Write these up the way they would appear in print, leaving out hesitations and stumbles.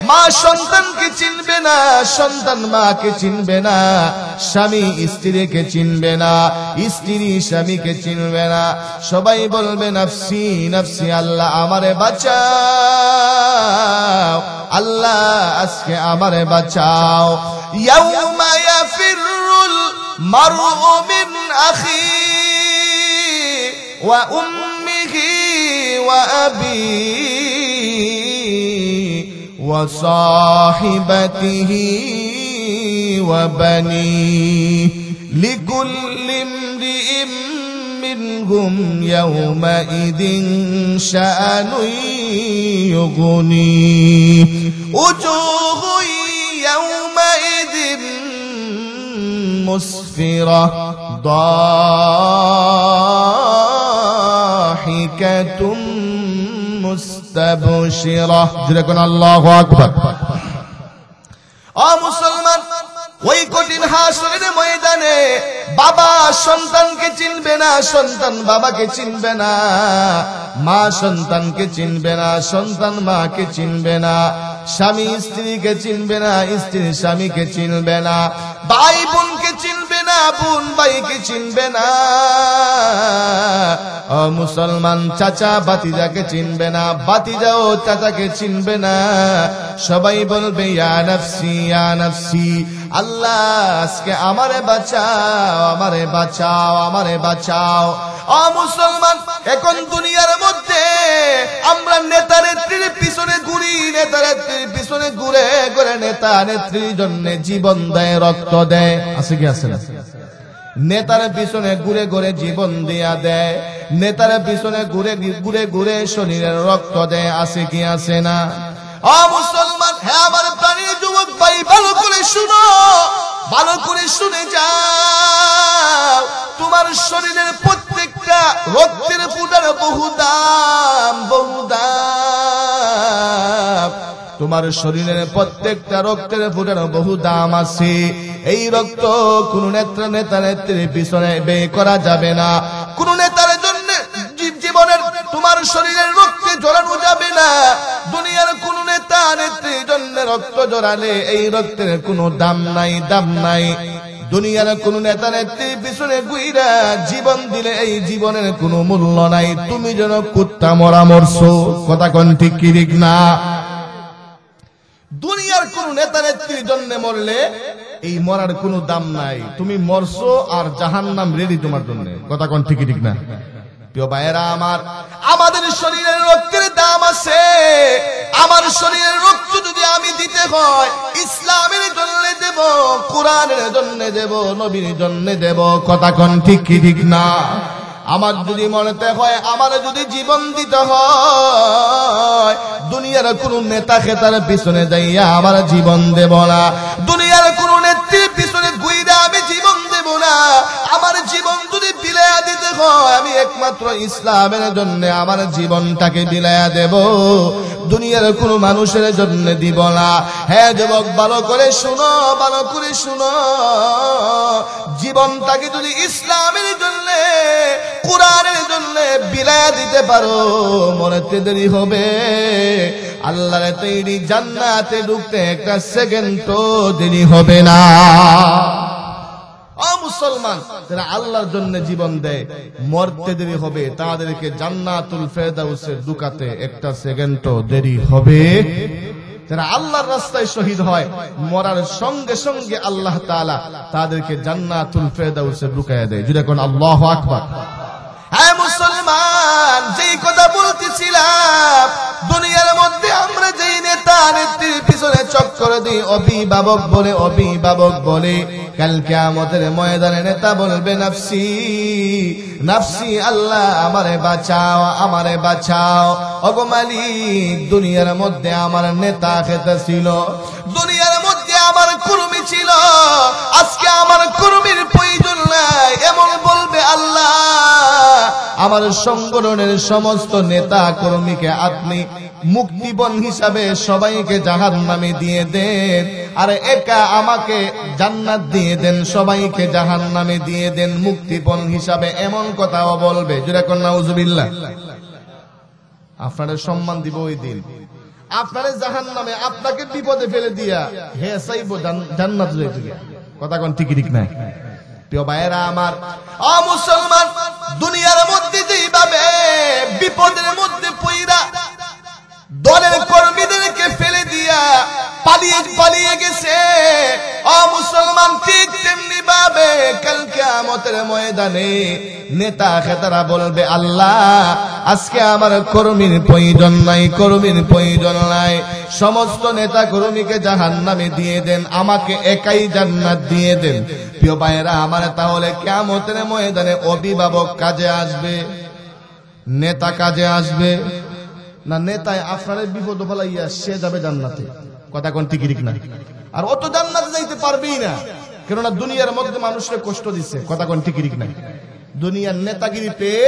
মা সন্তানকে চিনবে না, সন্তান মাকে চিনবে না, স্বামী স্ত্রীকে চিনবে না, স্ত্রী স্বামীকে চিনবে না। সবাই বলবে নাফসি নাফসি, আল্লাহ আমারে বাঁচাও, আল্লাহ আজকে আমারে বাঁচাও। ইয়াউমা ইয়াফিরুল মারউ মিন আখি ওয়া উম্মিহি ওয়া আবিহি ওয়া সাহিবাতিহি ওয়া বানিহি লিকুল্লি ইমরিইম মিনহুম ইয়াউমাইযিন শাআনুন ইউগনিহি উজুহু ইয়াউমাইযিন মুসফিরা দাহিকাতুম মুস্তাবশিরা। যেরকম আল্লাহু আকবার। ও মুসলমান, ওই কঠিন হাসরের ময়দানে বাবা সন্তানকে চিনবে না, সন্তান বাবাকে চিনবে না, মা সন্তানকে চিনবে না, সন্তান মাকে চিনবে না, স্বামী স্ত্রীকে চিনবে না, স্ত্রী স্বামীকে চিনবে না, ভাই বোনকে চিনবে না, বোন ভাইকে চিনবে না। ও মুসলমান, চাচা ভাতিজাকে চিনবে না, ভাতিজাও চাচাকে চিনবে না। সবাই বলবে ইয়া নাফসি ইয়া নাফসি, আল্লাহ আজকে আমারে বাঁচাও, আমারে বাঁচাও, আমারে বাঁচাও। ও মুসলমান, এখন দুনিয়ার মধ্যে আমরা নেতা নেত্রীর পিছনে ঘুরি, নেতা নেত্রীর পিছনে ঘুরে ঘুরে নেতা নেত্রীর জন্য জীবন দেয়, রক্ত দেয়। আছে কি আছে না? নেতার পিছনে ঘুরে ঘুরে জীবন দিয়া দেয়, নেতার পিছনে ঘুরে ঘুরে ঘুরে শরীরের রক্ত দেয়। আছে কি আছে না? ও মুসলমান, হ্যাঁ আমার প্রাণীর যুবক ভাই, ভালো করে শুনো, ভালো করে শুনে যাও। তোমার শরীরের প্রত্যেকটা রক্তের ফুটার বহু দাম, বহু দাম। তোমার শরীরের প্রত্যেকটা রক্তের ফুটার বহু দাম আছে। এই রক্ত কোন নেতা নেত্রীর পিছনে ব্যয় করা যাবে না। কোন নেতার জন্য জীবনের তোমার শরীরের রক্তে জড়ানো যাবে না। দুনিয়ার কোন নেতা নেত্রীর জন্য রক্ত জড়ালে এই রক্তের কোনো দাম নাই, দাম নাই। দুনিয়ার কোন নেতা নেত্রীর পিছনে গুইরা জীবন দিলে এই জীবনের কোনো মূল্য নাই। তুমি যেন কুত্তা মরা মরছো। কথা কোন ঠিক কি ঠিক না? দুনিয়ার কোন নেতা নেত্রীর জন্য মরলে এই মরার কোনো দাম নাই। তুমি মরছো আর জাহান্নাম রেডি তোমার জন্য। কথা কোন ঠিক ঠিক না? প্রিয় ভাইয়েরা আমার, আমাদের শরীরের রক্তের দাম আছে। আমার শরীরের রক্ত যদি আমি দিতে হয়, ইসলামের জন্য দেব, কোরআনের জন্য দেব, নবীর জন্য দেব। কথা কোন ঠিক কি ঠিক না? আমার যদি মনেতে হয়, আমার যদি জীবন দিতে হয়, দুনিয়ার কোন নেতা খেতার পিছনে যাইয়া আমার জীবন দেব না। দুনিয়ার কোন নেত্রীর পিছনে ঘুইরা আমি জীবন দেব না। আমার জীবন যদি বিলায়া দিতে হয়, আমি একমাত্র ইসলামের জন্য আমার জীবনটাকে বিলায়া দেব, দুনিয়ার কোন মানুষের জন্য দিব না। হ্যাঁ যুবক, ভালো করে শুনো, ভালো করে শুনো। জীবনটাকে যদি ইসলামের জন্য, কোরআনের জন্য বিলায়া দিতে পারো, মরতে দেরি হবে, আল্লাহর তৈরি জান্নাতে ঢুকতে একটা সেকেন্ডও দেরি হবে না। ও মুসলমান, যারা আল্লাহর জন্য জীবন দেয়, মরতে দেরি হবে, তাদেরকে জান্নাতুল ফেরদাউসে ঢুকাতে একটা সেকেন্ডও দেরি হবে। যারা আল্লাহর রাস্তায় শহীদ হয়, মরার সঙ্গে সঙ্গে আল্লাহ তাআলা তাদেরকে জান্নাতুল ফেরদাউসে ঢুকায়া দেয়। যদি কোন আল্লাহু আকবার। হ্যাঁ মুসলমান, যেই কথা বলতেছিলাম, দুনিয়ার মধ্যে আমরা যেই নেতা নেত্রীর পিছনে চক্কর দিই, অভিভাবক বলে, অভিভাবক বলে, কাল কিয়ামতের ময়দানে নেতা বলবে নাফসি নাফসি, আল্লাহ আমারে বাঁচাও, আমারে বাঁচাও। ওগো মালিক, দুনিয়ার মধ্যে আমার নেতা খেতা ছিল, দুনিয়ার মধ্যে আমার কর্মী ছিল, আজকে আমার কর্মীর প্রয়োজন নাই, এমন বলবে আল্লাহ। আমার সংগঠনের সমস্ত নেতা কর্মীকে আপনি মুক্তিপণ হিসাবে সবাইকে জাহান্নামে দিয়ে দেন, আর একা আমাকে জান্নাত দিয়ে দেন, সবাইকে জাহান্নামে দিয়ে দেন মুক্তিপণ হিসাবে, এমন কথাও বলবে। যেরকম নাউজুবিল্লাহ। আপনাদের সম্মান দিব ওই দিন। আপনারে জাহান্নামে, আপনাকে বিপদে ফেলে দিয়া হে চাইবো জান্নাত যাইতে। কথা কোন ঠিক ঠিক না? প্রিয় ভাইয়েরা আমার, মুসলমান, দুনিয়ার মধ্যে যেভাবে বিপদের মধ্যে পইরা দলের কর্মীদেরকে ফেলে দিয়া পালিয়ে গেছে, মুসলমান, ঠিক তেমনি ভাবে কাল কিয়ামতের ময়দানে নেতা খেতারা বলবে, আল্লাহ আজকে আমার কর্মীর প্রয়োজন নাই, সমস্ত নেতা কর্মীকে জাহান্নামে দিয়ে দেন, আমাকে একাই জান্নাত দিয়ে দেন। প্রিয় ভাইয়েরা আমার, তাহলে কিয়ামতের ময়দানে অভিভাবক কাজে আসবে, নেতা কাজে আসবে না? নেতায় আপনার বিপদ ফেলাইয়া সে যাবে জান্নাতে। কথা কোন ঠিক ঠিক না? আর অত জান্নাতে যাইতে পারবেই না, কেননা দুনিয়ার মধ্যে মানুষকে কষ্ট দিচ্ছে। কথা কোন ঠিক ঠিক না? দুনিয়ার নেতাগিরি পেয়ে,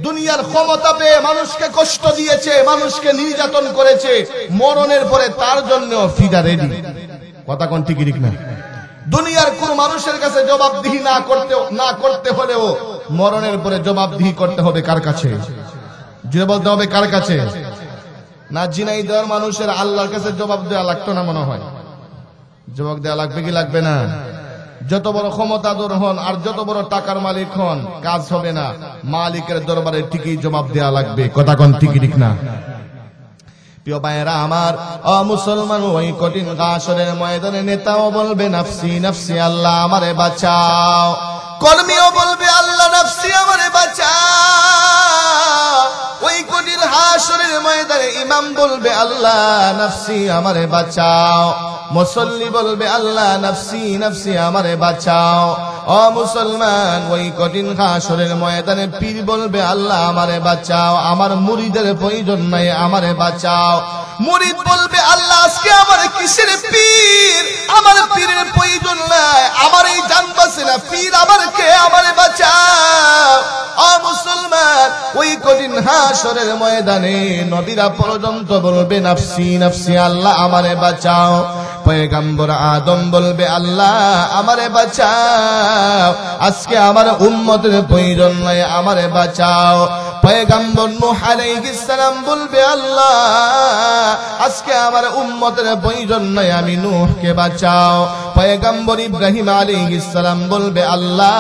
দুনিয়ার ক্ষমতা পেয়ে মানুষকে কষ্ট দিয়েছে, মানুষকে নির্যাতন করেছে, মরণের পরে তার জন্য ফিদা রেডি। কথা কোন ঠিক ঠিক না? দুনিয়ার কোন মানুষের কাছে জবাবদিহি না করতে হলেও মরণের পরে জবাবদিহি করতে হবে কার কাছে? যে বলতে হবে কার কাছে? না জিনাই দেওয়ার মানুষের আল্লাহর কাছে জবাব দেওয়া লাগতো না মনে হয়? জবাব দেওয়া লাগবে কি লাগবে না? যত বড় ক্ষমতাধর হন আর যত বড় টাকার মালিক হন, কাজ হবে না, মালিকের দরবারে ঠিকই জবাব দেওয়া লাগবে। কথা কোন ঠিক ঠিক না? প্রিয় ভাইয়েরা আমার, মুসলমান, ওই কঠিন হাসরের ময়দানে নেতাও বলবে নাফসি নাফসি, আল্লাহ আমারে বাঁচাও। কর্মীও বলবে আল্লাহ নাফসি আমারে বাঁচাও। ওই কঠিন হাসরের ময়দানে ইমাম বলবে আল্লাহ নাফসি আমারে বাঁচাও। মুসল্লি বলবে আল্লাহ নাফসি নাফসি আমারে বাঁচাও। মুসলমান, ওই কঠিন হাসরের ময়দানে পীর বলবে আল্লাহ আমারে বাঁচাও, আমার মুরিদের প্রয়োজন নাই, আমারে বাঁচাও। মুরিদ বলবে আল্লাহ আজকে আমার কিসের পীর, আমার পীরের প্রয়োজন নাই, আমার এই জান বাঁচে না, পীর আমার কে, আমারে বাঁচাও। মুসলমান, ওই কঠিন হাসরের ময়দানে নবীরা পর্যন্ত বলবে নাফসি নাফসি, আল্লাহ আমারে বাঁচাও। পয়গম্বর আদম বলবে আল্লাহ আমারে বাঁচাও, আজকে আমার উম্মতের প্রয়োজন নাই, আমারে বাঁচাও। পয়গম্বর নূহ আলাইহিস সালাম বলবে আল্লাহ আজকে আমার উম্মতের প্রয়োজন নাই, আমি নূহকে বাঁচাও। পয়গম্বর ইব্রাহিম আলাইহিস সালাম বলবে আল্লাহ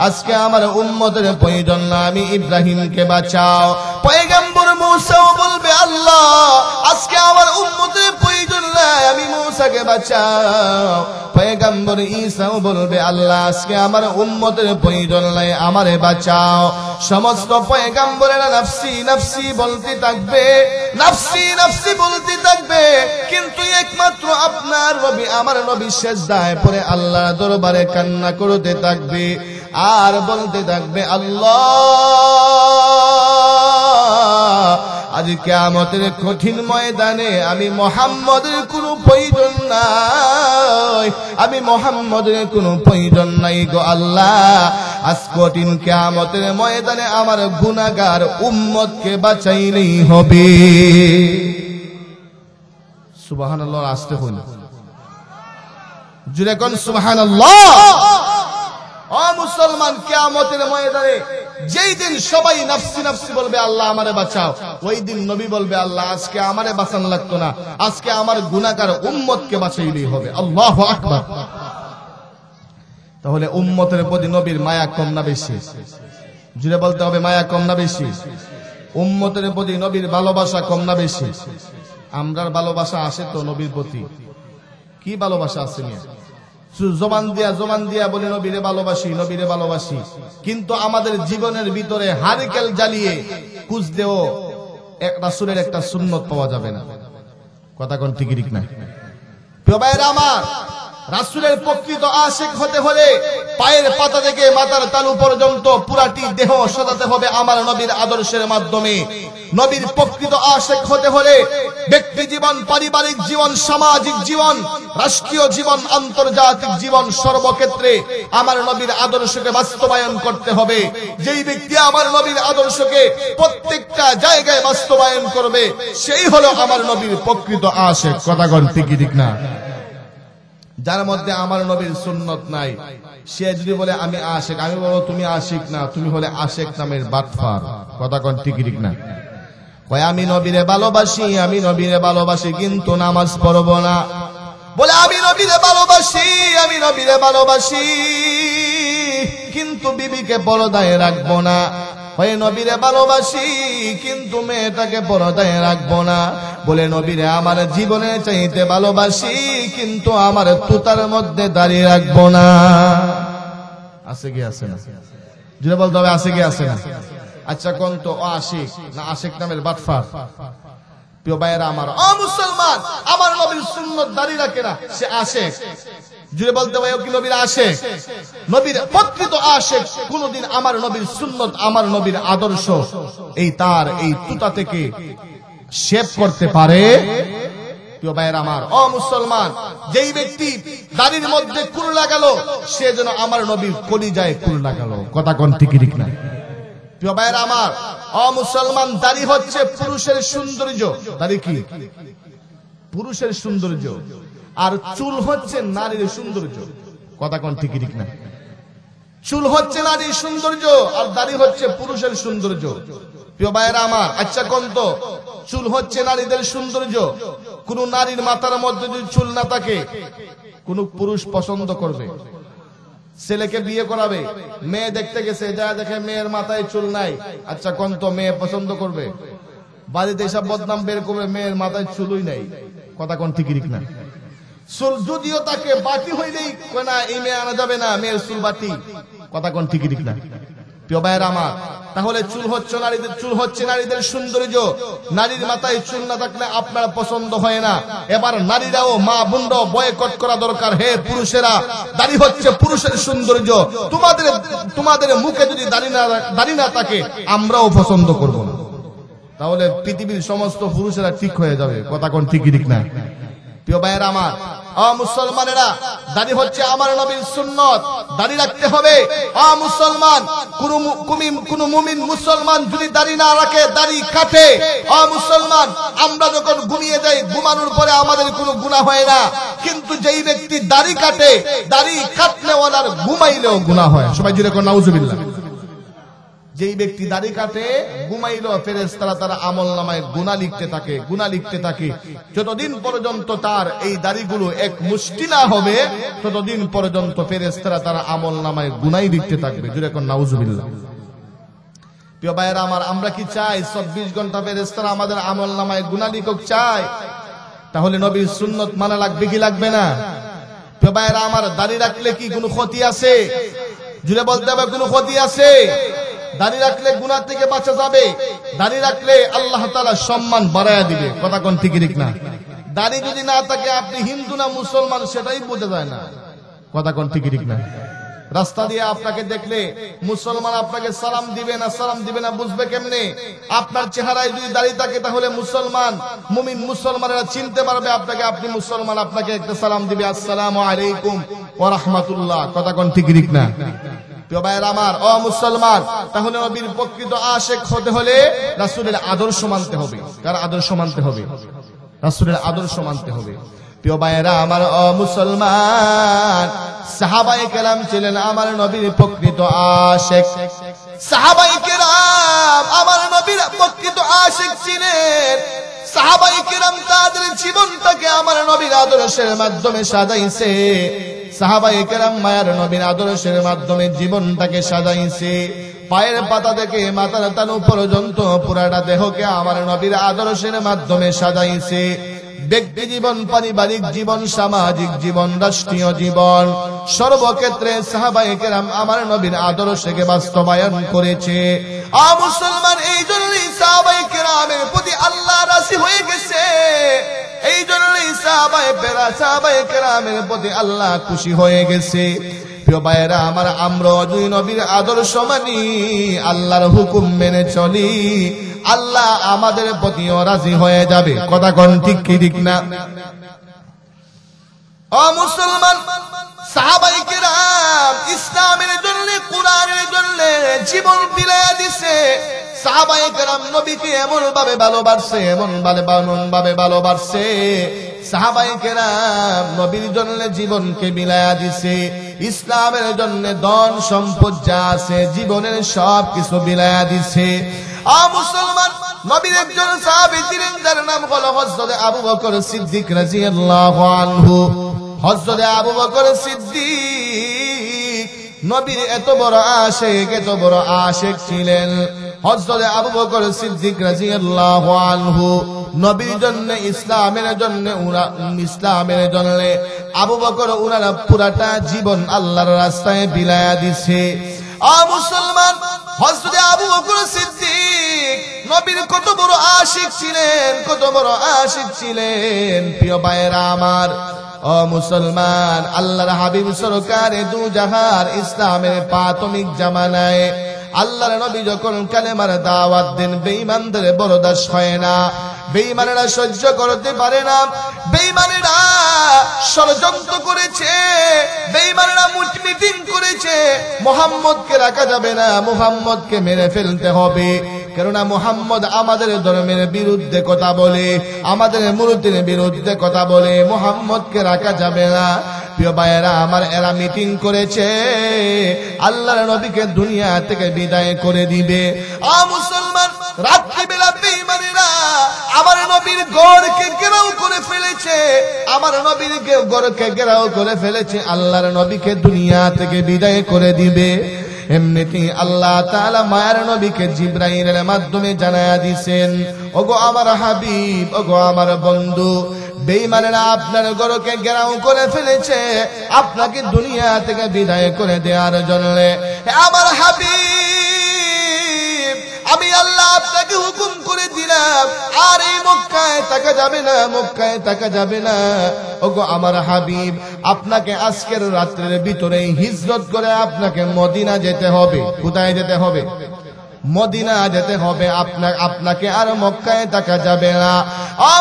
আজকে আমার উম্মতের প্রয়োজন নাই, আমি ইব্রাহিমকে বাঁচাও। পয়গম্বর মূসাও বলবে আল্লাহ আজকে আমার উম্মতের প্রয়োজন নাই, আমি মূসাকে বাঁচাও। পয়গম্বর ঈসাও বলবে আল্লাহ আজকে আমার উম্মতের প্রয়োজন নাই, আমারে বাঁচাও। সমস্ত পয়গম্বরেরা নাফসি নাফসি বলতে থাকবে, নাফসি নাফসি বলতে থাকবে, কিন্তু একমাত্র আপনার নবী, আমার নবী সিজদায় পড়ে আল্লাহর দরবারে কান্না করতে থাকবে আর বলতে থাকবে আল্লাহ আজ কিয়ামতের কঠিন ময়দানে আমি মুহাম্মদের কোনো প্রয়োজন নাই, আমি মুহাম্মদের কোনো প্রয়োজন নাই গো আল্লাহ। আজ কঠিন কিয়ামতের ময়দানে আমার গুনাহগার উম্মতকে বাঁচাইলেই হবে। সুবহানাল্লাহ, আস্তে হন, জুড়ে কোন সুবহানাল্লাহ। মুসলমান, কিয়ামতের ময়দানে যেই দিন সবাই নাফসি নাফসি বলবে আল্লাহ আমারে বাঁচাও, ওই দিন নবী বলবে আল্লাহ আজকে আমারে বাঁচানো লাগতো না, আজকে আমার গুনাহগার উম্মতকে বাঁচাইলেই হবে। আল্লাহু আকবার। তাহলে উম্মতের প্রতি নবীর মায়া কম না বেশি? জুড়ে বলতে হবে, মায়া কম না বেশি? উম্মতের প্রতি নবীর ভালোবাসা কম না বেশি? আমরার ভালোবাসা আসে তো নবীর প্রতি? কি ভালোবাসা আছে নিয়ে? জবান দিয়া বলে নবীরে ভালোবাসি, নবীরে ভালোবাসি, কিন্তু আমাদের জীবনের ভিতরে হারিকেল জ্বালিয়ে খুঁজতেও এক রাসূলের একটা সুন্নত পাওয়া যাবে না। কথা কোন ঠিক ঠিক না? প্রিয় ভাইরা আমার, রাসূলের প্রকৃত আশিক হতে হলে পায়ের পাতা থেকে মাথার তালু পর্যন্ত পুরাটি দেহ সাজাতে হবে আমার নবীর আদর্শের মাধ্যমে। নবীর প্রকৃত আশিক হতে হলে ব্যক্তি জীবন, পারিবারিক জীবন, সামাজিক জীবন, রাষ্ট্রীয় জীবন, আন্তর্জাতিক জীবন, সর্বক্ষেত্রে আমার নবীর আদর্শকে বাস্তবায়ন করতে হবে। যেই ব্যক্তি আমার নবীর আদর্শকে প্রত্যেকটা জায়গায় বাস্তবায়ন করবে সেই হলো আমার নবীর প্রকৃত আশিক। কথা কোন ঠিক ঠিক না? যার মধ্যে আমার নবীর সুন্নত নাই, সে যদি বলে আমি আশিক, আমি বলবো তুমি আশিক না, তুমি হলে আশিক নামের বাটফার। কথা কোন ঠিক ঠিক না? কয় আমি নবীরে ভালোবাসি কিন্তু নামাজ পড়ব না। বলে আমি নবীরে ভালোবাসি কিন্তু বিবিকে পর্দায় রাখবো না। হয় নবীরে ভালোবাসি কিন্তু মেয়েটাকে পর্দায় রাখবো না। বলে নবীরে আমার জীবনের চাইতে ভালোবাসি কিন্তু আমার তুতার মধ্যে দাঁড়িয়ে রাখবো না। আছে কি আছে না? যদি বলতে হবে আছে কি আছে না? আচ্ছা কোন তো আশিক না আশিক নামের বাটফার? প্রিয় ভাইয়েরা আমার, ও মুসলমান, আমার নবীর সুন্নত দাঁড়িয়ে রাখে না, সে আশিক। যদি বলতে হয় কি নবীর আশিক? নবীর প্রকৃত আশিক কোনদিন আমার নবীর সুন্নত, আমার নবীর আদর্শ এই তার এই তুতা থেকে শেপ করতে পারে? প্রিয় ভাইয়েরা আমার, ও মুসলমান, যেই ব্যক্তি দাড়ির মধ্যে কুল লাগালো সে যেন আমার নবীর কলিজায় কুল লাগালো। কথা কোন ঠিক না? প্রিয় ভাইয়েরা আমার, ও মুসলমান, দাড়ি হচ্ছে পুরুষের সৌন্দর্য। দাড়ি কি? পুরুষের সৌন্দর্য। আর চুল হচ্ছে নারীর সৌন্দর্য। কথা কোন ঠিক না? চুল হচ্ছে নারীর সৌন্দর্য আর দাড়ি হচ্ছে পুরুষের সৌন্দর্য। প্রিয় ভাইয়েরা আমার, আচ্ছা কোন তো চুল হচ্ছে নারীদের সৌন্দর্য, কোন নারীর মাথার মধ্যে যদি চুল না থাকে কোন পুরুষ পছন্দ করবে? ছেলেকে বিয়ে করাবে, মেয়ে দেখতে গেছে, যা দেখে মেয়ের মাথায় চুল নাই, আচ্ছা কোন তো মেয়ে পছন্দ করবে? বাড়িতে এসব বদনাম বের করবে, মেয়ের মাথায় চুলই নাই। কথা কোন ঠিক না? চুল যদিও তাকে বাটি হইলেই না, এই মেয়ে আনা যাবে না, মেয়ের চুল বাটি। কথা কোন ঠিক না? প্রিয় ভাইয়েরা আমার, তাহলে চুল হচ্ছে নারীদের সৌন্দর্য। নারীর মাথায় চুল না থাকলে আপনার পছন্দ হয় না। এবার নারীরাও, মা বোনরাও বয়কট করা দরকার। হে পুরুষেরা, দাড়ি হচ্ছে পুরুষের সৌন্দর্য। তোমাদের মুখে যদি দাড়ি না থাকে আমরাও পছন্দ করব না। তাহলে পৃথিবীর সমস্ত পুরুষেরা ঠিক হয়ে যাবে। কথা কোন ঠিক না? প্রিয় ভাইয়েরা আমার, মুসলমানেরা, দাড়ি হচ্ছে আমার নবীর সুন্নত, দাড়ি রাখতে হবে। মুসলমান, কোন মুমিন মুসলমান যদি দাড়ি না রাখে, দাড়ি কাটে, মুসলমান, আমরা যখন ঘুমিয়ে যাই, ঘুমানোর পরে আমাদের কোনো গুনাহ হয় না। কিন্তু যেই ব্যক্তি দাড়ি কাটে, দাড়ি কাটলে ওনার ঘুমাইলেও গুনাহ হয়। সবাই জুড়ে কোন নাউজুবিল্লাহ। যেই ব্যক্তি দাড়ি কাটে, ঘুমাইলো, ফেরেশতারা তার আমলনামায় গুনাহ লিখতে থাকে। যতদিন পর্যন্ত তার এই দাড়িগুলো এক মুষ্টি না হবে ততদিন পর্যন্ত ফেরেশতারা তার আমলনামায় গুনাহই লিখতে থাকবে। জুড়ে কোন নাউজুবিল্লাহ। প্রিয় ভাইয়েরা আমার, আমরা কি চাই 24 ঘন্টা ফেরেশতারা আমাদের আমলনামায় গুনাহ লিখুক? চাই। তাহলে নবীর সুন্নত মানা লাগবে কি লাগবে না? প্রিয় ভাইয়েরা আমার, দাড়ি রাখলে কি কোনো ক্ষতি আছে? জুড়ে বলতে হবে কোনো ক্ষতি আছে? দাড়ি রাখলে গুনাহ থেকে বাঁচা যাবে। দাড়ি রাখলে আল্লাহ তাআলা সম্মান বাড়ায়া দিবে। কথা কোন ঠিক না? দাড়ি যদি না থাকে আপনি হিন্দু না মুসলমান সেটাই বোঝা যায় না। কথা কোন ঠিক না? রাস্তা দিয়ে আপনাকে দেখলে মুসলমান আপনাকে সালাম দিবে না বুঝবে কেমনে? আপনার চেহারায় যদি দাড়ি থাকে তাহলে মুসলমান, মুমিন মুসলমানেরা চিনতে পারবে আপনাকে, আপনি মুসলমান, আপনাকে একটা সালাম দিবে, আসসালামু আলাইকুম ওয়া রাহমাতুল্লাহ। কথা কোন ঠিক না? প্রিয় ভাইয়েরা আমার, মুসলমান, তাহলে নবীর প্রকৃত আশিক হতে হলে রাসূলের আদর্শ মানতে হবে। কার আদর্শ মানতে হবে? রাসূলের আদর্শ মানতে হবে। প্রিয় ভাইয়েরা আমার, মুসলমান, সাহাবায়ে কেরাম ছিলেন আমার নবীর প্রকৃত আশিক। সাহাবায়ে কেরাম আমার নবীর প্রকৃত আশিক ছিলেন। সাহাবায়ে কেরাম তাদের জীবনটাকে আমার নবীর আদর্শের মাধ্যমে সাজাইছে। সাহাবায়ে কেরাম মায়ার নবীর আদর্শের মাধ্যমে জীবনটাকে সাজাইছে। পায়ের পাতা থেকে মাথার তালু পর্যন্ত পুরাটা দেহকে আমার নবীর আদর্শের মাধ্যমে সাজাইছে। ব্যক্তি জীবন, পারিবারিক জীবন, সামাজিক জীবন, রাষ্ট্রীয় জীবন, সর্বক্ষেত্রে সাহাবায়ে কেরাম আমার নবীর আদর্শকে বাস্তবায়ন করেছে। মুসলমান, এই জন্যই সাহাবায়ে কেরামের প্রতি আল্লাহ রাজি হয়ে গেছে। এই জন্যই সাহাবায়ে কেরামের প্রতি আল্লাহ খুশি হয়ে গেছে। প্রিয় ভাইয়েরা আমার, আমরা দুই নবীর আদর্শ মানি, আল্লাহর হুকুম মেনে চলি, আল্লাহ আমাদের প্রতিও রাজি হয়ে যাবে। কথা কোন ঠিক না? মুসলমান, সাহাবায়ে কেরাম ইসলামের জন্য, কোরআনের জন্য জীবন বিলায়া দিছে। সাহাবায়ে কেরাম নবীকে এমন ভাবে ভালোবাসছে, সাহাবায়ে কেরাম নবীর জন্য জীবনকে বিলায়া দিছে। ইসলামের জন্য ধন সম্পদ যা আছে জীবনের সব কিছু বিলায়া দিছে। মুসলমান, নবীর একজন সাহাবী ছিলেন যার নাম হলো হযরত আবু বকর সিদ্দিক রাদিয়াল্লাহু আনহু। হযরত আবু বকর সিদ্দিক নবীর এত বড় আশিক ছিলেন। হযরত আবু বকর সিদ্দিক রাদিয়াল্লাহু আনহু নবীর জন্য ইসলামের জন্য আবু বকর উনারা পুরাটা জীবন আল্লাহর রাস্তায় বিলায়া দিছে। মুসলমান, হযরত আবু বকর সিদ্দিক নবীর কত বড় আশিক ছিলেন। প্রিয় ভাইয়েরা আমার, মুসলমান, আল্লাহর হাবিব সরকারে দু জাহার ইসলামের প্রাথমিক জামানায় আল্লাহর নবী যখন কালেমার দাওয়াত দেন, বেঈমানদের বরদাস্ত হয় না, বেঈমানেরা সহ্য করতে পারে না। বেঈমানেরা ষড়যন্ত্র করেছে, বেঈমানেরা মিটিং করেছে, মুহাম্মদকে রাখা যাবে না, মুহাম্মদকে মেরে ফেলতে হবে। কেননা মুহাম্মদ আমাদের ধর্মের বিরুদ্ধে কথা বলে, আমাদের মূর্তির বিরুদ্ধে কথা বলে, মুহাম্মদকে রাখা যাবে না। প্রিয় ভাইয়েরা আমার, এরা মিটিং করেছে আল্লাহর নবীকে দুনিয়া থেকে বিদায় করে দিবে। মুসলমান, রাত্রিবেলা বেঈমানেরা আমার নবীর গড়কে ঘেরাও করে ফেলেছে, আল্লাহর নবীকে দুনিয়া থেকে বিদায় করে দিবে। এমনিতেই আল্লাহ তাআলা মায়ার নবীকে জিবরাইলের মাধ্যমে জানায়া দিয়েছেন, ওগো আমার হাবিব, ওগো আমার বন্ধু, বেঈমানেরা আপনার ঘরকে ঘেরাও করে ফেলেছে আপনাকে দুনিয়া থেকে বিদায় করে দেওয়ার জন্য। আমার হাবিব, আমি আল্লাহ আপনাকে হুকুম করে দিলাম আর এই মক্কায় থাকা যাবে না, ওগো আমার হাবিব, আপনাকে আজকের রাত্রের ভিতরে হিজরত করে আপনাকে মদিনা যেতে হবে। কোথায় যেতে হবে? মদিনা যেতে হবে। আপনাকে আর মক্কায় থাকা যাবে না।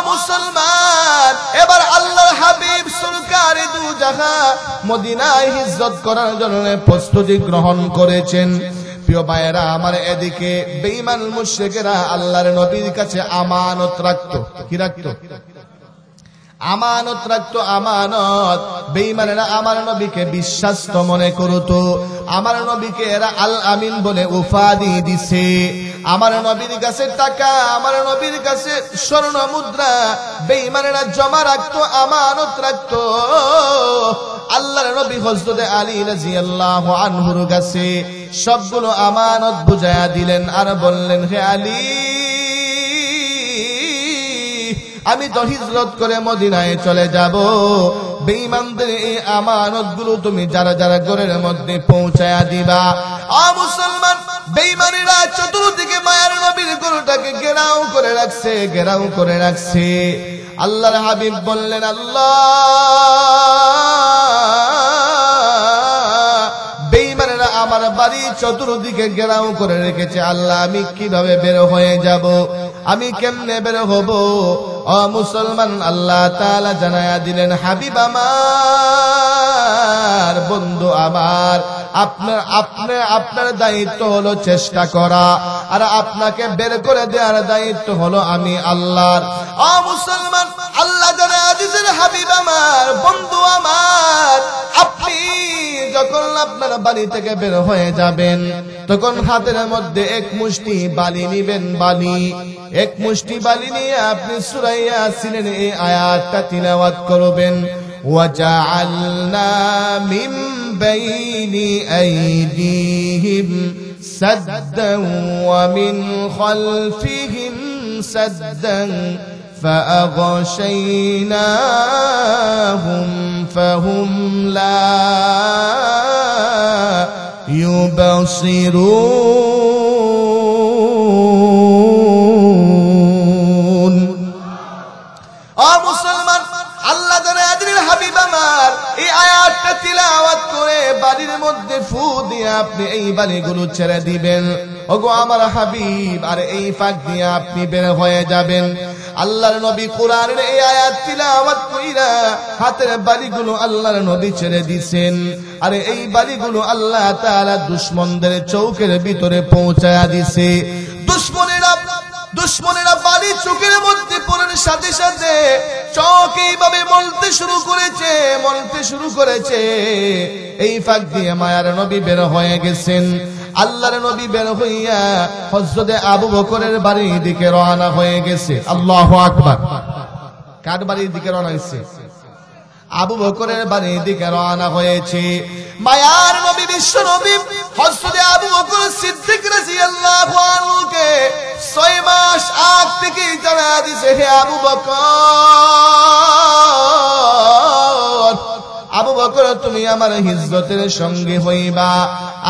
মুসলমান, এবার আল্লাহর হাবিব সরকারে দু জাহান মদিনায় হিজরত করার জন্য প্রস্তুতি গ্রহণ করেছেন। প্রিয় ভাইয়েরা আমার, এদিকে বেঈমান মুশরিকেরা আল্লাহর নবীর কাছে আমানত রাখতো। কি রাখতো? আমানত রাখতো, আমানত। বেঈমানেরা আমার নবীকে বিশ্বাস্ত মনে করতো, আমার নবীকে এরা আল আমিন বলে উপাধি দিছে। আমার নবীর কাছে টাকা, আমার নবীর কাছে স্বর্ণ মুদ্রা বেঈমানেরা জমা রাখতো, আমানত রাখতো। আল্লাহর নবী হযরত আলী রাদিয়াল্লাহু আনহুর কাছে সবগুলো আমানত বুঝায়া দিলেন আর বললেন, হে আলী, আমি তো হিজরত করে মদিনায় চলে যাব, বেঈমানদের এই আমানতগুলো তুমি যারা যারা ঘরের মধ্যে পৌঁছায়া দিবা। মুসলমান, বেঈমানেরা চতুর্দিকে মায়ার নবীর গরুটাকে ঘেরাও করে রাখছে। আল্লাহর হাবিব বললেন, আল্লাহ, বেঈমানেরা আমার বাড়ি চতুর্দিকে ঘেরাও করে রেখেছে, আল্লাহ, আমি কিভাবে বের হয়ে যাব? আমি কেমনে বের হব? মুসলমান, আল্লাহ তাআলা জানায়া দিলেন, হাবিব আমার, বন্ধু আমার, আপনার দায়িত্ব হলো চেষ্টা করা, আর আপনাকে বের করে দেওয়ার দায়িত্ব হলো আমি আল্লাহর। মুসলমান, আল্লাহ জানায়া দিলেন, হাবিব আমার, বন্ধু আমার, আপনি যখন আপনার বাড়ি থেকে বের হয়ে যাবেন তখন হাতের মধ্যে এক মুষ্টি বালি নিবেন। এক মুষ্টি বালি নিয়ে আপনি সূরা ইয়াসিনের এই আয়াতটা তিলাওয়াত করবেন, ওয়াজআলনা মিন বাইনি আইদিহিম সাদ্দান ওয়া মিন খালফিহিম সাদ্দান فأغشيناهم فهم لا يبصرون। মুসলমান, আল্লাহ জানায়া দিলেন, হাবিব আমার, এই আয়াতটা তিলাওয়াত করে বাড়ির মধ্যে ফু দিয়ে আপনি এই বালিগুলো ছেড়ে দিবেন। ওগো আমার হাবিব, আর এই ফাঁক দিয়ে আপনি বের হয়ে যাবেন। আল্লাহর নবী কোরআনের এই আয়াত তিলাওয়াত কইরা হাতের বালিগুলো আল্লাহর নবী ছেড়ে দিয়েছেন। আর এই বালিগুলো আল্লাহ তাআলা দুশমনদের চৌকের ভিতরে পৌঁছায়া দিছে। দুশমনেরা বালি চোখের মধ্যে পড়ার সাথে সাথে চোখ এইভাবে মলতে শুরু করেছে। এই ফাঁক দিয়ে মায়ার নবী বের হয়ে গেছেন। আল্লাহর নবী বের হইয়া হযরত আবু বকরের বাড়ির দিকে রওনা হয়ে গেছে। আল্লাহু আকবার। কার বাড়ির দিকে রওনা হয়েছে? আবু বকরের বাড়ির দিকে রওনা হয়েছে। মায়ার নবী বিশ্ব নবী হযরত আবু বকর সিদ্দিক রাদিয়াল্লাহু আনহুকে 6 মাস আগ থেকে জানা দিয়েছে, হে আবু বকর, আবু বকর তুমি আমার হিজরতের সঙ্গে হইবা।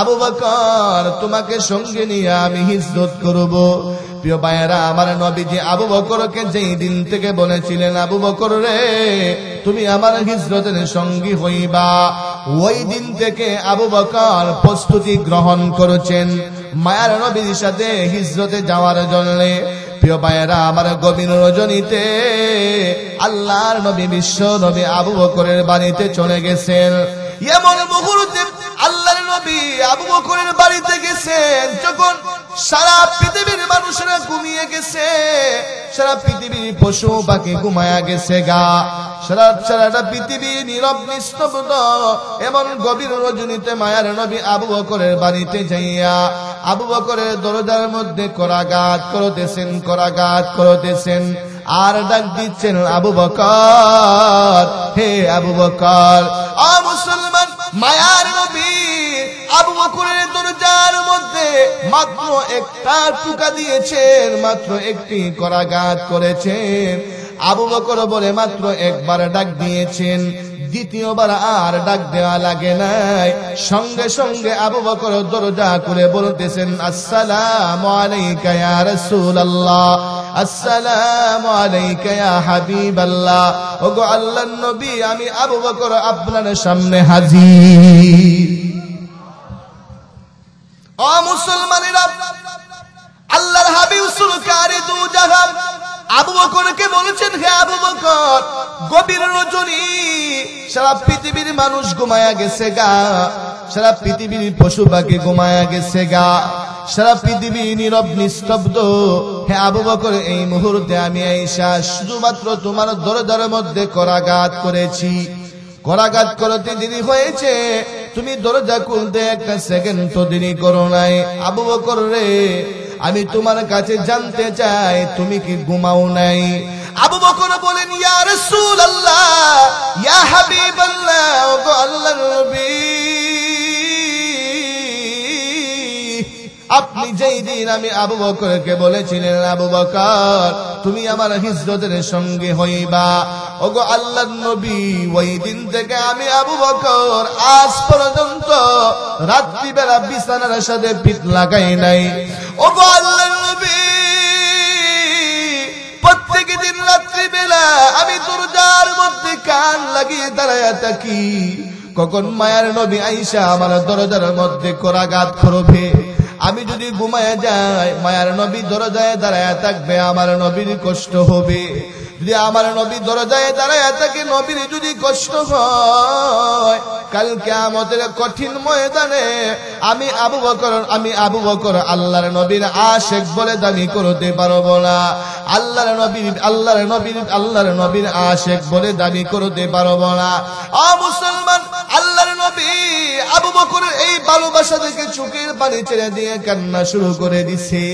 আবু বকর তোমাকে সঙ্গে নিয়ে আমি হিজরত করব। প্রিয় ভাইয়েরা, আমার নবীজি আবু বকরকে যেই দিন থেকে বলেছিলেন, আবু বকর রে তুমি আমার হিজরতের সঙ্গী হইবা, ওই দিন থেকে আবু বকর প্রস্তুতি গ্রহণ করেছেন মায়ার নবীর সাথে হিজরতে যাওয়ার জন্য। প্রিয় ভাইয়েরা, আমার গভীর রজনীতে আল্লাহর নবী বিশ্ব নবী আবু বকরের বাড়িতে চলে গেছেন। এমন মুহূর্তে আল্লাহর নবী আবু বকরের বাড়িতে গেছেন যখন সারা পৃথিবীর মানুষেরা ঘুমিয়ে গেছে, সারা পৃথিবীর পশু পাখি ঘুমায়া গেছে গা, সারাটা পৃথিবী নীরব নিস্তব্ধ। এমন গভীর রজনীতে মায়ার নবী আবু বকরের বাড়িতে যাইয়া আবু বকরের দরজার মধ্যে করাঘাত করতেছেন আর ডাক দিচ্ছেন, আবু বকর, হে আবু বকর। ও মুসলমান, মায়ার নবী আবু বকরের দরজার মধ্যে মাত্র একটা টুকা দিয়েছেন, মাত্র একটি করাঘাত করেছেন। আবু বকর বলে মাত্র একবার ডাক দিয়েছেন, দ্বিতীয়বার আর ডাক দেওয়া লাগে নাই। সঙ্গে সঙ্গে আবু বকর দরজা করে বলতেছেন, আসসালামু আলাইকা ইয়া রাসূলুল্লাহ, আসসালামু আলাইকা ইয়া হাবিবাল্লাহ। ওগো আল্লাহর নবী, আমি আবু বকর আপনার সামনে হাজির। ও মুসলমানেরা, আল্লাহর হাবিব সুরকারে দু জাহান আবু বকরকে বলেছেন, হে আবু বকর, গভীর রজনী, সারা পৃথিবীর মানুষ ঘুমায়া গেছে গা, সারা পৃথিবীর পশু পাখি ঘুমায়া গেছে গা, সারা পৃথিবী নীরব নিস্তব্ধ। হে আবু বকর, এই মুহূর্তে আমি আয়েশা শুধুমাত্র তোমার দরজার মধ্যে করাঘাত করেছি। করাঘাত করতে দেরি হয়েছে, তুমি দরজা খুলতে একটা সেকেন্ড তো দেরি করো নাই। আবু বকর রে, আমি তোমার কাছে জানতে চাই তুমি কি ঘুমাও নাই? আবু বকর বলেন, ইয়া রাসূলুল্লাহ, ইয়া হাবিবাল্লাহ, ওগো আল্লাহর নবী, আপনি যেই দিন আমি আবু বকরকে বলেছিলেন, আবু বকর তুমি আমার হিজরতের সঙ্গে হইবা, ওগো আল্লাহর নবী, ওই দিন থেকে আমি আবু বকর আজ পর্যন্ত রাত্রিবেলা বিছানার সাথে পিঠ লাগাই নাই। ওগো আল্লাহর নবী, প্রত্যেক দিন রাত্রিবেলা আমি দরজার মধ্যে কান লাগিয়ে দাঁড়ায়া থাকি, কখন মায়ার নবী আয়েশা আমার দরজার মধ্যে করাঘাত করবে। আমি যদি ঘুমায় যাই, মায়ার নবী দরজায় দাঁড়ায় থাকবে, আমার নবীর কষ্ট হবে। যদি আমার নবী দরজায় দাঁড়ায় থাকে, নবীর যদি কষ্ট হয়, কাল কিয়ামতের কঠিন ময়দানে আমি আবু বকর আল্লাহর নবীর আশিক বলে দাবি করতে পারবো না। আল্লাহর নবীর আশিক বলে দাবি করতে পারবো না। ও মুসলমান, আল্লাহর নবী আবু বকরের এই ভালোবাসা দেখে চোখের পানি ছেড়ে দিয়ে কান্না শুরু করে দিছে।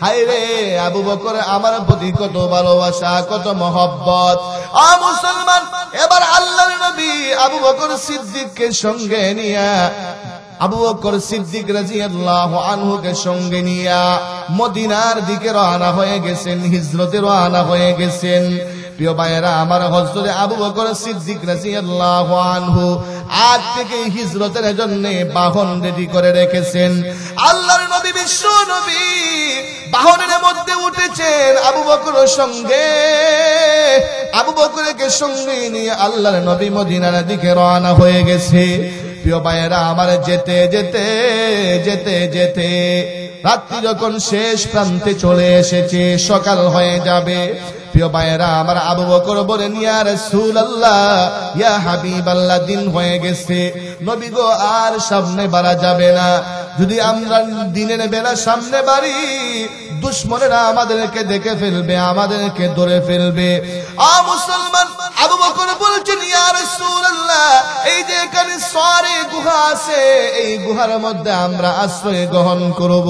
হায় রে, আবু বকর আমার প্রতি কত ভালোবাসা, কত মহব্বত। ও মুসলমান, এবার আল্লাহর নবী আবু বকর সিদ্দিককে সঙ্গে নিয়া, আবু বকর সিদ্দিক রাদিয়াল্লাহু আনহুকে সঙ্গে নিয়া মদিনার দিকে রওনা হয়ে গেছেন, হিজরতে রওনা হয়ে গেছেন। প্রিয় ভাইয়েরা, আমার হযরত আবু বকর সিদ্দিক রাদিয়াল্লাহু আনহু আজ থেকে হিজরতের জন্য বাহন রেডি করে রেখেছেন। আল্লাহর নবী বিশ্ব নবী বাহনের মধ্যে উঠেছেন আবু বকর সঙ্গে, আবু বকরকে সঙ্গে নিয়ে আল্লাহর নবী মদিনার দিকে রওনা হয়ে গেছে। প্রিয় ভাইয়েরা, আমার যেতে যেতে যেতে যেতে রাত্রি যখন শেষ প্রান্তে চলে এসেছে, সকাল হয়ে যাবে। প্রিয় ভাইয়েরা, আমার আবু বকর বলেন, ইয়া রাসূলুল্লাহ, ইয়া হাবিবাল্লাহ, দিন হয়ে গেছে, নবী গো আর সামনে বাড়া যাবে না। যদি আমরা দিনের বেলা সামনে বাড়ি, দুশমনেরা আমাদেরকে দেখে ফেলবে, আমাদেরকে ধরে ফেলবে। মুসলমান, আবু বকর বলছেন, ইয়া রাসূলুল্লাহ, হাবিবাল্লাহ, এই যে এখানে সরে গুহা আছে, এই গুহার মধ্যে আমরা আশ্রয় গ্রহণ করব।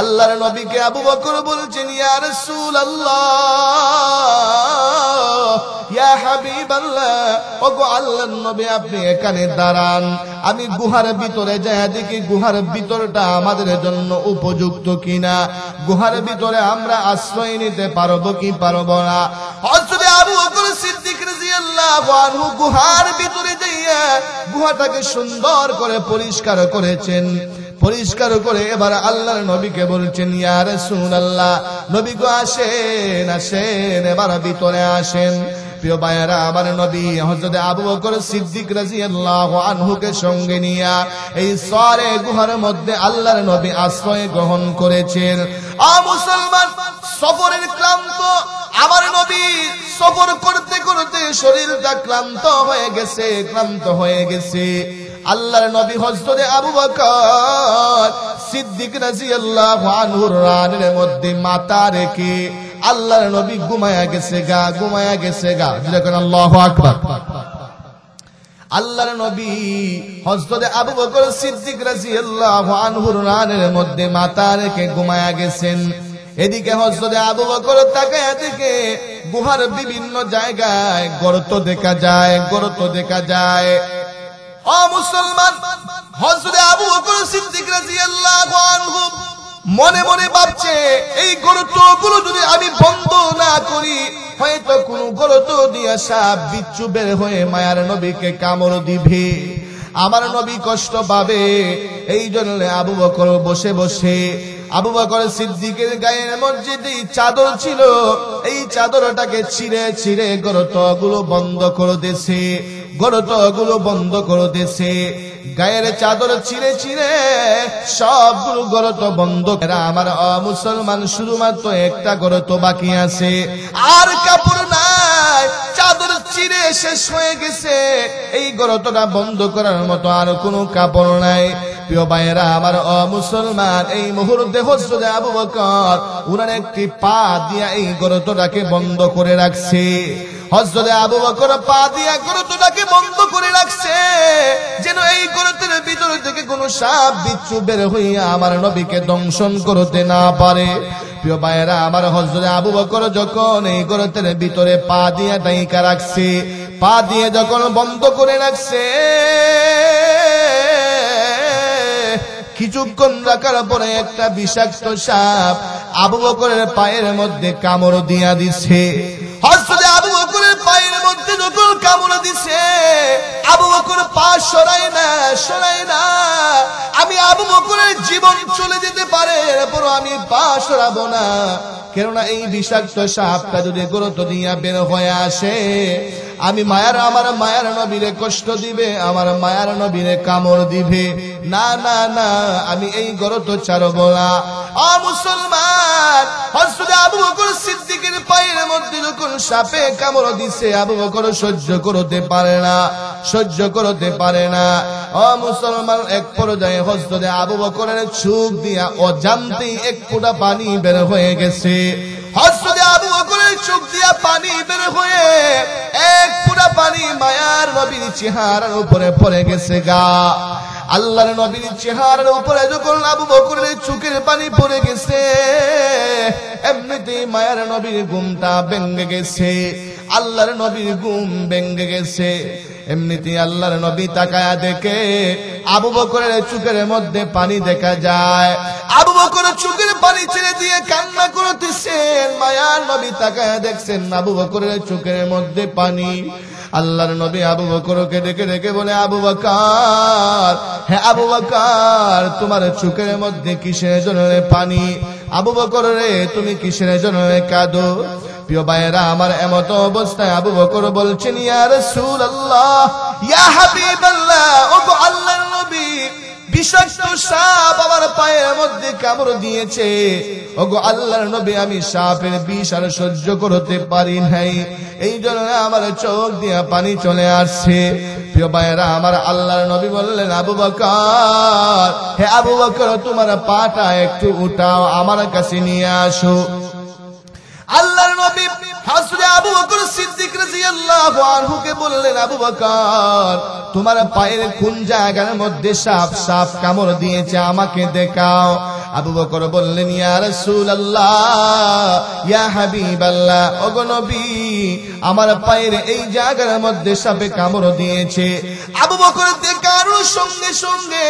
আল্লাহর নবীকে আবু বকর বলছেন, ইয়া রাসূলুল্লাহ, ইয়া হাবিবাল্লাহ, ওগো আল্লাহর নবী, আপনি এখানে দাঁড়ান, আমি গুহার ভিতরে যাই দেখি গুহার ভিতরটা আমাদের জন্য উপযুক্ত কিনা, গুহার ভিতরে আমরা আশ্রয় নিতে পারবো কি পারবো না। হযরত আবু বকর সিদ্দিক রাদিয়াল্লাহু আনহু গুহার ভিতরে যাইয়া গুহাটাকে সুন্দর করে পরিষ্কার করেছেন। পরিষ্কার করে এবার আল্লাহর নবীকে বলছেন, ইয়া রাসূলুল্লাহ, নবী গো আসেন আসেন, এবার ভিতরে আসেন। প্রিয় ভাইয়েরা, আমার নবী হযরত আবু বকর সিদ্দিক রাদিয়াল্লাহু আনহুকে সঙ্গে নিয়ে এই সরে গুহার মধ্যে আল্লাহর নবী আশ্রয় গ্রহণ করেছেন। মুসলমান, সফরের ক্লান্ত আমার নবী সফর করতে করতে শরীরটা ক্লান্ত হয়ে গেছে। আল্লাহর নবী হযরত আবু বকর সিদ্দিক রাদিয়াল্লাহু আনহুর রানের মধ্যে মাথা রেখে আল্লাহর নবী ঘুমায়া গেছে গা। যখন আল্লাহু আকবার। আল্লাহর নবী হযরত আবু বকর সিদ্দিক রাদিয়াল্লাহু আনহুর রানের মধ্যে মাথা রেখে ঘুমায়া গেছেন। এদিকে হযরত আবু বকর তাকায়া দেখে গুহার বিভিন্ন জায়গায় গর্ত দেখা যায়। ও মুসলমান, হযরত আবু বকর সিদ্দিক রাদিয়াল্লাহু আনহু মনে মনে ভাবছে, এই গর্তগুলো যদি আমি বন্ধ না করি, হয়তো কোন গর্ত দিয়া সাপ বিচ্ছু বের হয়ে মায়ার নবীকে কামড় দিবে, আমার নবী কষ্ট পাবে। এই জন্য আবু বকর বসে বসে আবু বকর সিদ্দিকের গায়ের মধ্যে যে চাদর ছিল, এই চাদরটাকে ছিঁড়ে গর্তগুলো বন্ধ করে দিয়েছে। গায়ের চাদর ছিঁড়ে সবগুলো গর্ত বন্ধ করে। আমার মুসলমান, শুধুমাত্র একটা গর্ত বাকি আছে, আর কাপড় নাই, চাদর ছিঁড়ে শেষ হয়ে গেছে। এই গর্তটা বন্ধ করার মতো আর কোনো কাপড় নাই। প্রিয় ভাইয়েরা, আমার মুসলমান, এই মুহূর্তে হযরত আবু বকর উনার একটি পা দিয়া এই গর্তটাকে বন্ধ করে রাখছে। হযরত আবু বকর পা দিয়া গর্তটাকে বন্ধ করে রাখছে, যেন এই গর্তের ভিতর থেকে কোনো সাপ বিচ্ছু বের হইয়া আমার নবীকে দংশন করতে না পারে। প্রিয় ভাইয়েরা, আমার হযরত আবু বকর যখন এই গর্তের ভিতরে পা দিয়া ডাইকা রাখছে, পা দিয়ে যখন বন্ধ করে রাখছে, কিছুক্ষণ রাখার পরে একটা বিষাক্ত সাপ আবু বকরের পায়ের মধ্যে কামড় দিয়া দিছে। হযরত আবু বকরের পায়ের মধ্যে যখন কামড় দিছে, আবু বকর পা সরায় না। আমি আবু বকরের জীবন চলে যেতে পারে, এরপর আমি পা সরাবো না, কেননা এই বিষাক্ত সাপটা যদি গর্ত দিয়া বের হয়ে আসে, আমার মায়ার নবীরে কষ্ট দিবে, আমার মায়ার নবীরে কামড় দিবে। না, আমি এই গর্ত ছাড়ব না। মুসলমান, হযরত আবু বকর সিদ্দিকের পায়ের মধ্যে যখন সাপে কামড় দিছে, আবু বকর সহ্য করতে পারে না। মুসলমান, এক পর্যায়ে হযরত আবু বকরের চোখ দিয়া অজান্তেই এক ফোঁটা পানি বের হয়ে গেছে। হযরত আবু বকরের চোখ দিয়া পানি বের হয়ে এক ফোঁটা পানি মায়ার নবীর চেহারার উপরে পড়ে গেছে গা। আল্লাহর নবীর চেহারার উপরে যখন আবু বকরের চোখের পানি পড়ে গেছে, এমনিতেই মায়ার নবীর ঘুমটা ভেঙে গেছে। আল্লাহর নবীর ঘুম ভেঙে গেছে। এমনিতেই আল্লাহর নবী তাকায়া দেখে আবু বকরের চোখের মধ্যে পানি দেখা যায়। আবু বকর চোখের পানি ছেড়ে দিয়ে কান্না করতেছেন। মায়ার নবী তাকায়া দেখছেন আবু বকরের চোখের মধ্যে পানি। আল্লাহর নবী আবু বকরকে ডেকে বলে, আবু বকর, হে আবু বকর, তোমার চোখের মধ্যে কিসের জন্য পানি? আবু বকর রে, তুমি কিসের জন্য কাঁদো? প্রিয় ভাইয়েরা, আমার এমত অবস্থায় আবু বকর বলছেন, ইয়া রাসূলুল্লাহ, ইয়া হাবিবাল্লাহ, ওগো আল্লাহর নবী, বিষাক্ত সাপ আমার পায়ের মধ্যে কামড় দিয়েছে। ওগো আল্লাহর নবী, আমি সাপের বিষ আর সহ্য করতে পারি নাই, এই জন্য আমার চোখ দিয়ে পানি চলে আসছে। প্রিয় ভাইয়েরা, আমার আল্লাহর নবী বললেন, আবু বকর, হে আবু বকর, তোমার পাটা একটু উঠাও, আমার কাছে নিয়ে আসো। আল্লাহর নবী হযরত আবু বকর সিদ্দিক রাদিয়াল্লাহু আনহুকে বললেন, আবু বকর, তোমার পায়ের কোন জায়গার মধ্যে সাপ কামড় দিয়েছে আমাকে দেখাও। আবু বকর বললেন, ইয়া রাসূলুল্লাহ, ইয়া হাবিবাল্লাহ, ওগো নবী, আমার পায়ের এই জায়গার মধ্যে সাপে কামড় দিয়েছে। আবু বকর দেখার সঙ্গে সঙ্গে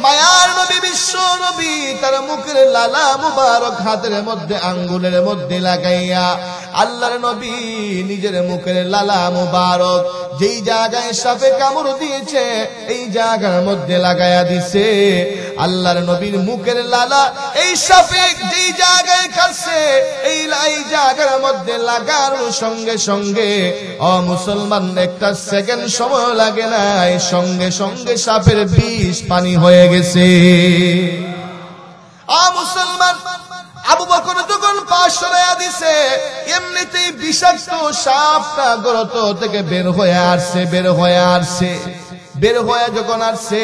মায়ার নবী, বিশ্ব নবী তার মুখের লালা মুবারক হাতের মধ্যে আঙ্গুলের মধ্যে লাগাইয়া আল্লাহর নবী নিজের মুখের লালা মুবারক যেই জায়গায় সাপে কামড় দিয়েছে এই জায়গার মধ্যে লাগাইয়া দিছে। আল্লাহর নবীর মুখের লালা এই সাপে যেই জায়গায় কাটছে এই জায়গার মধ্যে লাগার সঙ্গে সঙ্গে ও মুসলমান একটা সেকেন্ড সময় লাগে নাই, সঙ্গে সঙ্গে সাপের বিষ পানি হয়ে গেছে। মুসলমান, আবু বকর যখন পা সরাইয়া দিছে এমনিতেই বিষাক্ত সাপটা গর্ত থেকে বের হয়ে যখন আসছে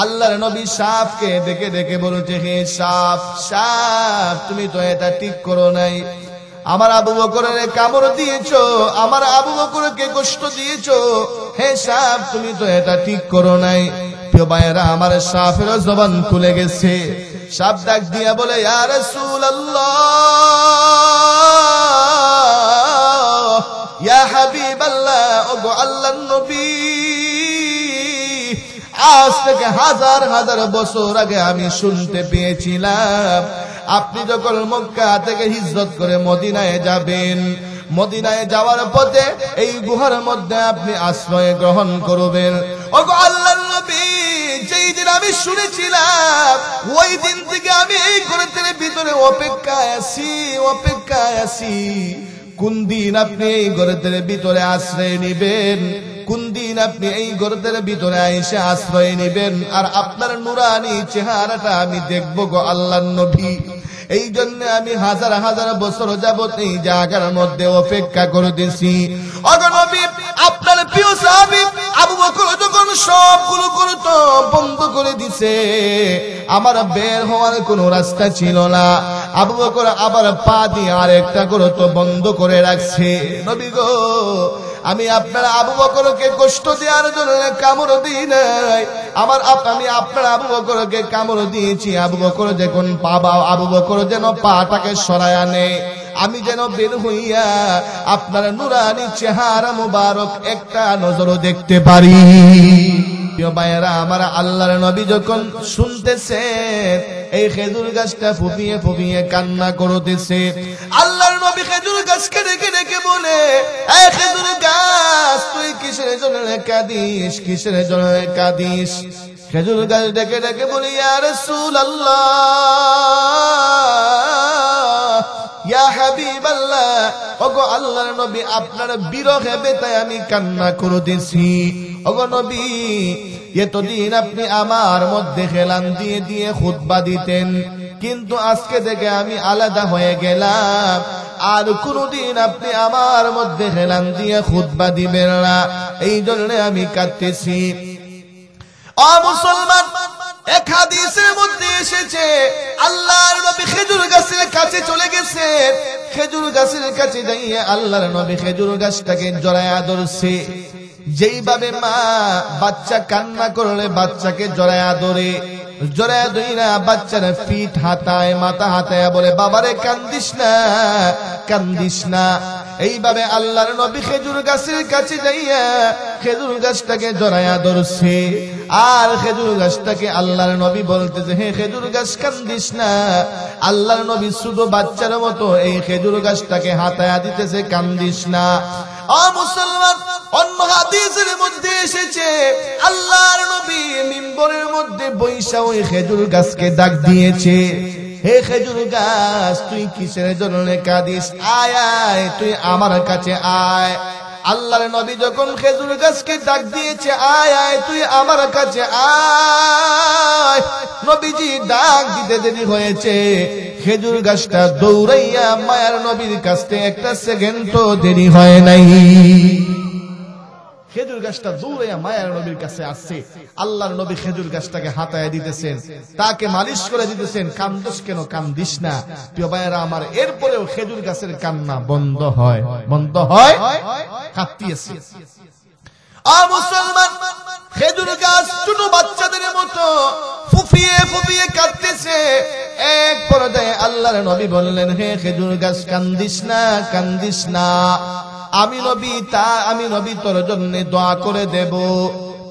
আল্লাহর নবী সাপকে দেখে দেখে বলছে, হে সাপ, তুমি তো এটা ঠিক করো নাই, আমার আবু বকরের কামড় দিয়েছো, আমার আবু বকরকে কষ্ট দিয়েছো, হে সাপ তুমি তো এটা ঠিক করো নাই। প্রিয় ভাইয়েরা আমার, সাপের জবান খুলে গেছে। সাপ ডাক দিয়া বলে, ইয়া রাসূলুল্লাহ, ইয়া হাবিবাল্লাহ, ওগো আল্লাহর নবী, আজ থেকে হাজার হাজার বছর আগে আমি শুনতে পেয়েছিলাম আপনি যখন মক্কা থেকে হিজরত করে মদিনায় যাবেন, মদিনায় যাওয়ার পথে এই গুহার মধ্যে আপনি আশ্রয় গ্রহণ করবেন। ওগো আল্লাহর নবী, যেই দিন আমি শুনেছিলাম ওই দিন থেকে আমি এই ঘরের ভিতরে অপেক্ষায় আছি। কোন দিন আপনি এই ঘরের ভিতরে আশ্রয় নিবেন, কোন দিন আপনি এই ঘরের ভিতরে এসে আশ্রয় নিবেন আর আপনার নুরানি চেহারাটা আমি দেখবো গো আল্লাহর নবী। এই জন্য আমি হাজার হাজার বছর যাবত এই জায়গার মধ্যে অপেক্ষা করতেছি। ওগো নবী, আপনার প্রিয় সাহাবী আবু বকর যখন সবগুলো করতো বন্ধ করে দিছে, আমার বের হওয়ার কোনো রাস্তা ছিল না। আবু বকর আবার পা দিয়ে আরেকটা করতো বন্ধ করে রাখছে। নবী গো, আমি আপনার আবু বকরকে কষ্ট দেওয়ার জন্য কামড় দিই নাই, আমি আপনার আবু বকরকে কামড় দিয়েছি। আবু বকর যখন আবু বকর যেন পাটাকে সরায়া নেয়, আমি যেন বের হইয়া আপনার নুরানি চেহারা মুবারক একটা নজরও দেখতে পারি। প্রিয় ভাইয়েরা আমার, আল্লাহর নবী যখন শুনতেছেন এই খেজুর গাছটা ফুপিয়ে ফুপিয়ে কান্না করতেছে, আল্লাহর নবী খেজুর গাছকে ডেকে ডেকে বলে, এই খেজুর গাছ, তুই কিসের জন্য কাঁদিস, কিসের জন্য কাঁদিস? খেজুর গাছ ডেকে ডেকে বলি, ইয়া রাসূলুল্লাহ, ইয়া হাবিবাল্লাহ, ওগো আল্লাহর নবী, আপনার বিরহে বেতায় আমি কান্না করতেছি। ওগো নবী, এতদিন আপনি আমার মধ্যে হেলান দিয়ে দিয়ে খুতবা দিতেন, কিন্তু আজকে থেকে আমি আলাদা হয়ে গেলাম, আর কোনদিন আপনি আমার মধ্যে হেলান দিয়ে খুতবা দিবেন না, এই জন্য আমি কাঁদতেছি। ও মুসলমান, এক হাদিসের মধ্যে এসেছে আল্লাহর নবী খেজুর গাছের কাছে চলে গেছে। খেজুর গাছের কাছে যাইয়া আল্লাহর নবী খেজুর গাছটাকে জড়ায়া ধরছে। যেইভাবে মা বাচ্চা কান্না করলে বাচ্চাকে জড়ায়া ধরে, জড়ায়া ধইরা বাচ্চার পিঠ হাতায়, মাথা হাতায় বলে, বাবারে কান্দিস না, কান্দিস না। এইভাবে আল্লাহর নবী খেজুর গাছের কাছে যাইয়া খেজুর গাছটাকে জড়ায়া ধরছে। আর খেজুর গাছটাকে আল্লাহর নবী বলতেছে, হে খেজুর গাছ কান্দিস না। আল্লাহর নবী শুধু বাচ্চার মতো এই খেজুর গাছটাকে হাতায়া দিতেছে, কান্দিস না। ও মুসলমান, অন্য হাদিসের মধ্যে এসেছে আল্লাহর নবী মিম্বরের মধ্যে বৈশা ওই খেজুর গাছকে ডাক দিয়েছে, হে খেজুর গাছ, তুই কিসের জন্য কাঁদিস? আয় আয়, তুই আমার কাছে আয়। আল্লাহর নবী যখন খেজুর গাছকে ডাক দিয়েছে, আয় আয়, তুই আমার কাছে আয়, নবীজি ডাক দিতে দেরি হয়েছে। খেজুর গাছটা দৌড়াইয়া মায়ার নবীর কাছে একটা সেকেন্ড তো দেরি হয় নাই। খেজুর গাছটা দৌড়াইয়া মায়ার নবীর কাছে আসছে। আল্লাহর নবী খেজুর গাছটাকে হাতায় দিতেছেন, তাকে মালিশ করে দিতেছেন। কান্দিস কেন? কান্দিস না প্রিয় ভাইয়েরা আমার। এরপরেও খেজুর গাছের কান্না বন্ধ হয় কাঁদতেছে। মুসলমান, খেজুর গাছ ছোট বাচ্চাদের মতো ফুফিয়ে ফুফিয়ে কাঁদতেছে। এক পর্যায়ে আল্লাহর নবী বললেন, হে খেজুর গাছ, কান্দিস না, কান্দিস না। আমি নবী তোর জন্য দোয়া করে দেব।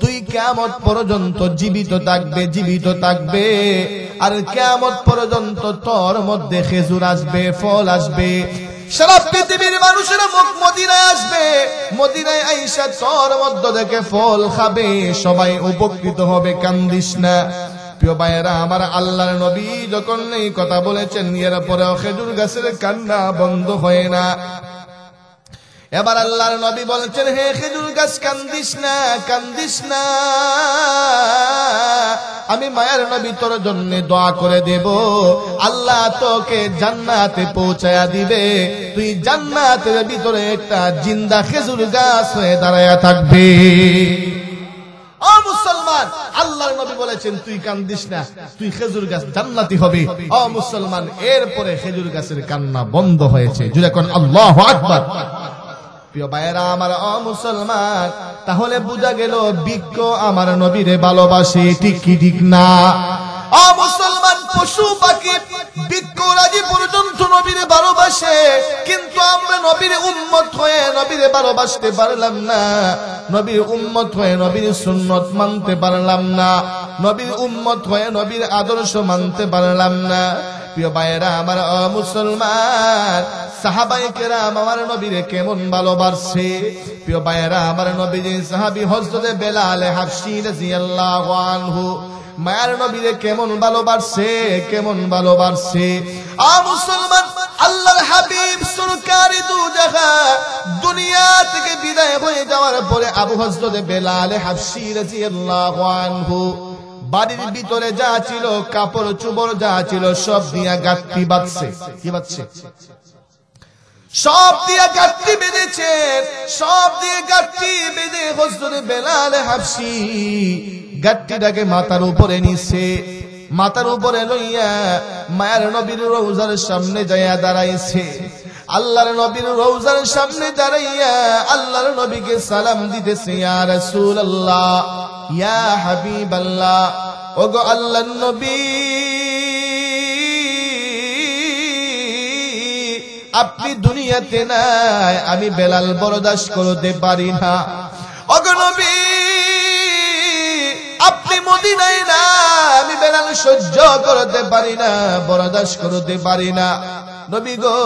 তুই কিয়ামত পর্যন্ত জীবিত থাকবে। আর কিয়ামত পর্যন্ত তোর মধ্যে খেজুর আসবে, ফল আসবে। সারা পৃথিবীর মানুষেরা মদিনায় আসবে, মদিনায় আইসা তোর মধ্য থেকে ফল খাবে, সবাই উপকৃত হবে। কান্দিস না। প্রিয় ভাইয়েরা আমার, আল্লাহর নবী যখন এই কথা বলেছেন, এর পরেও খেজুর গাছের কান্না বন্ধ হয় না। এবার আল্লাহর নবী বলছেন, হে খেজুর গাছ, কান্দিস না, কান্দিস না। আমি মায়ের নবী তোর জন্য দোয়া করে দেব। আল্লাহ তোকে জান্নাতে পৌঁছায়া দিবে। তুই জান্নাতের ভিতরে একটা জিন্দা খেজুর গাছ হয়ে দাঁড়ায়া থাকবে। ও মুসলমান, আল্লাহর নবী বলেছেন তুই কান্দিস না, তুই খেজুর গাছ জান্নাতি হবে। ও মুসলমান, এরপরে খেজুর গাছের কান্না বন্ধ হয়েছে। জুড়ে কোন আল্লাহু আকবার। প্রিয় ভাইয়েরা আমার, ও মুসলমান, তাহলে বুঝা গেল বৃক্ষ আমার নবীরে ভালোবাসে, ঠিক কি ঠিক না? ও মুসলমান, পশু পাখি বৃক্ষরাজি পর্যন্ত নবীরে ভালোবাসে, কিন্তু আমরা নবীর উম্মত হয়ে নবীরে ভালোবাসতে পারলাম না। নবীর উম্মত হয়ে নবীর সুন্নত মানতে পারলাম না। নবীর উম্মত হয়ে নবীর আদর্শ মানতে পারলাম না। প্রিয় ভাইয়েরা আমার, ও মুসলমান, সাহাবায়ে কেরাম আমার নবীরে কেমন ভালোবাসে। প্রিয় ভাইয়েরা আমার, নবীর সাহাবী হযরত বেলাল হাবশী রাদিয়াল্লাহু আনহু মায়ের নবীরে কেমন ভালোবাসে। আ মুসলমান, আল্লাহর হাবিব সরকারি দু জায়গা দুনিয়া থেকে বিদায় হয়ে যাওয়ার পরে আবু হযরত বেলাল হাবশী রাদিয়াল্লাহু আনহু বাড়ির ভিতরে যা ছিল, কাপড় চোপড় যা ছিল, সব দিয়া গাঁটটি বাঁধছে। কি বাঁধছে? সব দিয়ে গাঁটটি বেঁধেছেন। সব দিয়ে গাঁটটি বেঁধে হযরত বেলাল হাবশী গাঁটটিটাকে মাথার উপরে নিছে। মাথার উপরে লইয়া মায়ের নবীর রওজার সামনে যাইয়া দাঁড়াইছে। আল্লাহর নবীর রওজার সামনে দাঁড়াইয়া আল্লাহর নবীকে সালাম দিতেছে, ইয়া রাসূলুল্লাহ, ইয়া হাবিবাল্লাহ, ওগো আল্লাহর নবী, আপনি দুনিয়াতে নাই, আমি বেলাল বরদাস্ত করতে পারি না। ওগো নবী, আপনি মদিনায় না, আমি বেলাল সহ্য করতে পারি না, বরদাস্ত করতে পারি না। নবী গো,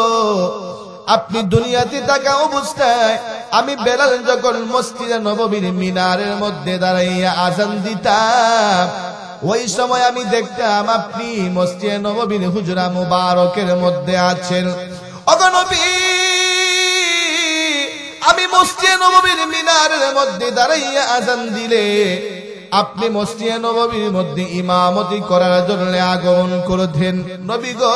আপনি দুনিয়াতে থাকা অবস্থায় আমি বেলাল যখন মসজিদে নববীর মিনারের মধ্যে দাঁড়াইয়া আযান দিতাম, ওই সময় আমি দেখতাম আপনি মসজিদে নববীর হুজরা মুবারকের মধ্যে আছেন। ওগো নবী, আমি মসজিদে নববীর মিনারের মধ্যে দাঁড়াইয়া আযান দিলে আপনি মসজিদে নববীর মধ্যে ইমামতি করার জন্য আগমন করতেন। নবী গো,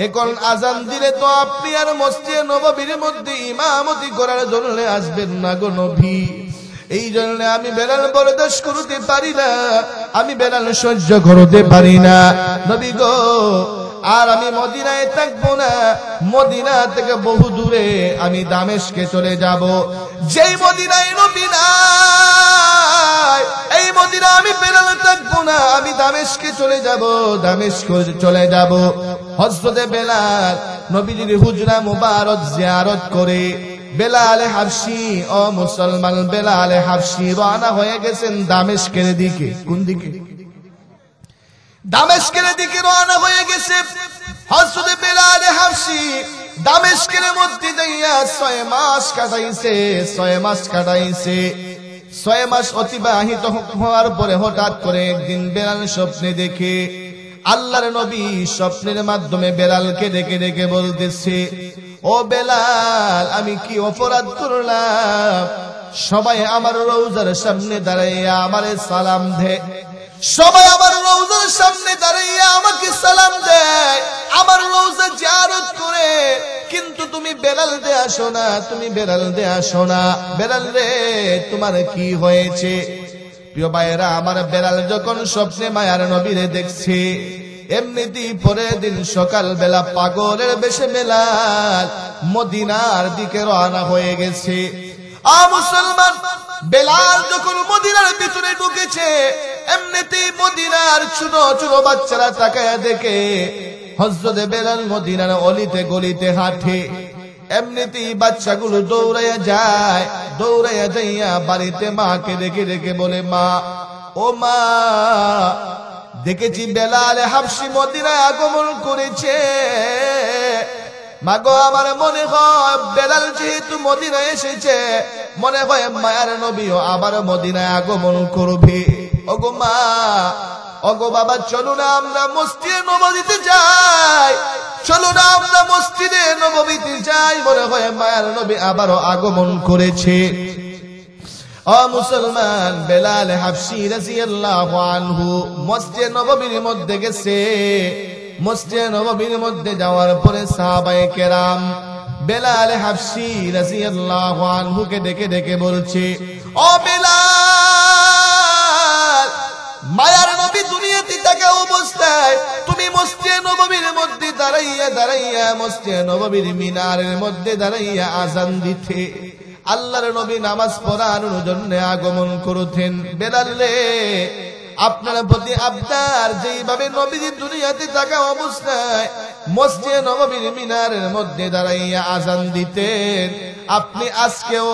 এখন আযান দিলে তো আপনি আর মসজিদে নববীর মধ্যে ইমামতি করার জন্য আসবেন না গো নবী। এই জন্য আমি বেলাল বরদাস্ত করতে পারি না, আমি বেলাল সহ্য করতে পারি না। নবী গো, আর আমি মদিনায় থাকবো না, মদিনা থেকে বহু দূরে আমি দামেস্কে চলে যাব। যেই মদিনায় নবী নাই, এই মদিনা আমি বেলাল থাকবো না, আমি দামেস্কে চলে যাব, দামেস্কে চলে যাব। হযরত বেলাল নবীজির হুজরা মুবারক জিয়ারত করে বেলাল হাবশী, ও মুসলমান, বেলাল হাবশী রওনা হয়ে গেছেন দামেস্কের দিকে। কোন দিকে? দামেস্কের দিকে রওনা হয়ে গেছে। হযরত বেলাল হাবশী দামেস্কের মধ্যে যাইয়া 6 মাস কাটাইছে। 6 মাস অতিবাহিত হওয়ার পরে হঠাৎ করে একদিন বেলাল স্বপ্নে দেখে, আল্লাহর নবী স্বপ্নের মাধ্যমে বেলালকে ডেকে ডেকে বলতেছে, ও বেলাল, আমি কি অপরাধ করলাম? সবাই আমার রওজার সামনে দাঁড়াইয়া আমারে সালাম দেয়, সবাই আমার রওজার সামনে দাঁড়াইয়া আমাকে সালাম দেয়, আমার রওজা জিয়ারত করে, কিন্তু তুমি বেলাল দে আসো না, তুমি বেলাল দে আসো না। বেলাল রে তোমার কি হয়েছে? প্রিয় ভাইয়েরা আমার, বেলাল যখন স্বপ্নে মায়ার নবীরে দেখছে, এমনিতেই পরের দিন সকাল বেলা পাগলের বেশে বেলাল মদিনার দিকে রওনা হয়ে গেছে। মুসলমান, বেলাল যখন মদিনার ভিতরে ঢুকেছে, এমনিতেই মদিনার ছোট ছোট বাচ্চারা তাকায়া দেখে হযরত বেলাল মদিনার অলিতে গলিতে হাঁটে। এমনিতেই বাচ্চাগুলো দৌড়াইয়া যায়, দৌড়াইয়া যাইয়া বাড়িতে মাকে দেখে দেখে বলে, মা, ও মা, দেখেছি বেলাল হাবশী মদিনায় আগমন করেছে। মাগো, আমার মনে হয় বেলাল যেহেতু মদিনায় এসেছে, মনে হয় মায়ার নবীও আবার মদিনায় আগমন করবে। ওগো মা, ওগো বাবা, চলো না আমরা মসজিদে নববীতে যাই, চলো না আমরা মসজিদে নববীতে যাই, মনে হয় মায়ার নবী আবারও আগমন করেছে। ও মুসলমান, বেলাল হাবশী রাদিয়াল্লাহু আনহু মসজিদে নববীর মধ্যে গেছে। মসজিদে নববীর মধ্যে যাওয়ার পরে সাহাবায়ে কেরাম বেলাল হাবশী রাদিয়াল্লাহু আনহুকে ডেকে ডেকে বলছে, ও বেলাল, মায়ার নবী দুনিয়াতে থাকা অবস্থায় তুমি মসজিদে নববীর মধ্যে দাঁড়াইয়া দাঁড়াইয়া মসজিদে নববীর মিনারের মধ্যে দাঁড়াইয়া আযান দিতে আল্লাহর নবী নামাজ পড়ানোর জন্য আগমন করতেন। বেলাল রে, আপনার প্রতি আবদার, যেইভাবে নবীজি দুনিয়াতে থাকা অবস্থায় মসজিদে নববীর মিনারের মধ্যে দাঁড়াইয়া আযান দিতেন, আপনি আজকেও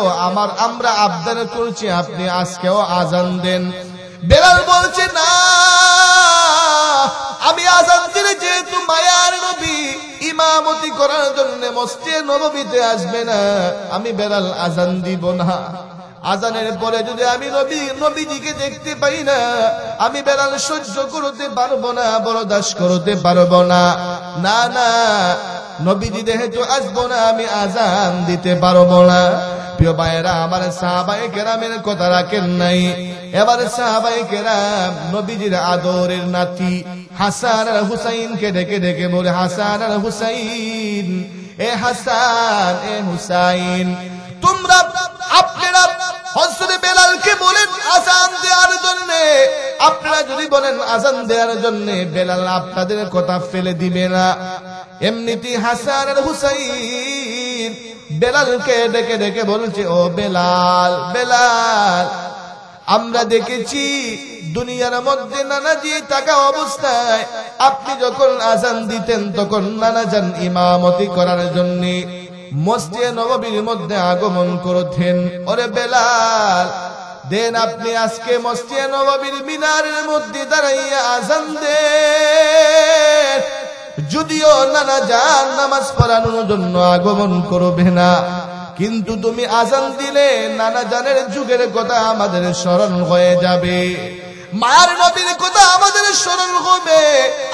আমরা আবদার করছি, আপনি আজকেও আযান দেন। বেলাল বলছে, না, আমি আযান দিলে যেহেতু মায়ার নবী ইমামতি করার জন্য মসজিদে নববীতে আসবে না, আমি বেলাল আযান দিব না। আযানের পরে যদি আমি নবীজিকে দেখতে পাই না, আমি বেলাল সহ্য করতে পারবো না, বরদাস্ত করতে পারবো না। না না, নবীজি যেহেতু আসবো না, আমি আযান দিতে পারবো না। প্রিয় ভাইয়েরা আমার, সাহাবায়ে কেরামের কথা রাখেন নাই। এবার সাহাবায়ে কেরাম নবীজির আদরের নাতি হাসান আর হুসাইনকে ডেকে ডেকে বলে, হাসান আর হুসাইন, এ হাসান, এ হুসাইন, তোমরা আপনারা হযরত বেলালকে বলেন আযান দেওয়ার জন্য। আপনারা যদি বলেন আযান দেওয়ার জন্য, বেলাল আপনাদের কথা ফেলে দিবে না। এমনিতেই হাসান আর হুসাইন বেলালকে ডেকে ডেকে বলছে, ও বেলাল, বেলাল, আমরা দেখেছি দুনিয়ার মধ্যে নানাজি থাকা অবস্থায় আপনি যখন আযান দিতেন, তখন নানাজান ইমামতি করার জন্য মসজিদে নববীর মধ্যে আগমন করতেন। ওরে বেলাল, দেন আপনি আজকে মসজিদে নববীর মিনারের মধ্যে দাঁড়াইয়া আযান দেন। যদিও নানাজান নামাজ পড়ানোর জন্য আগমন করবে না, কিন্তু তুমি আযান দিলে নানাজানের যুগের কথা আমাদের স্মরণ হয়ে যাবে, মায়ার নবীর কথা আমাদের স্মরণ হবে,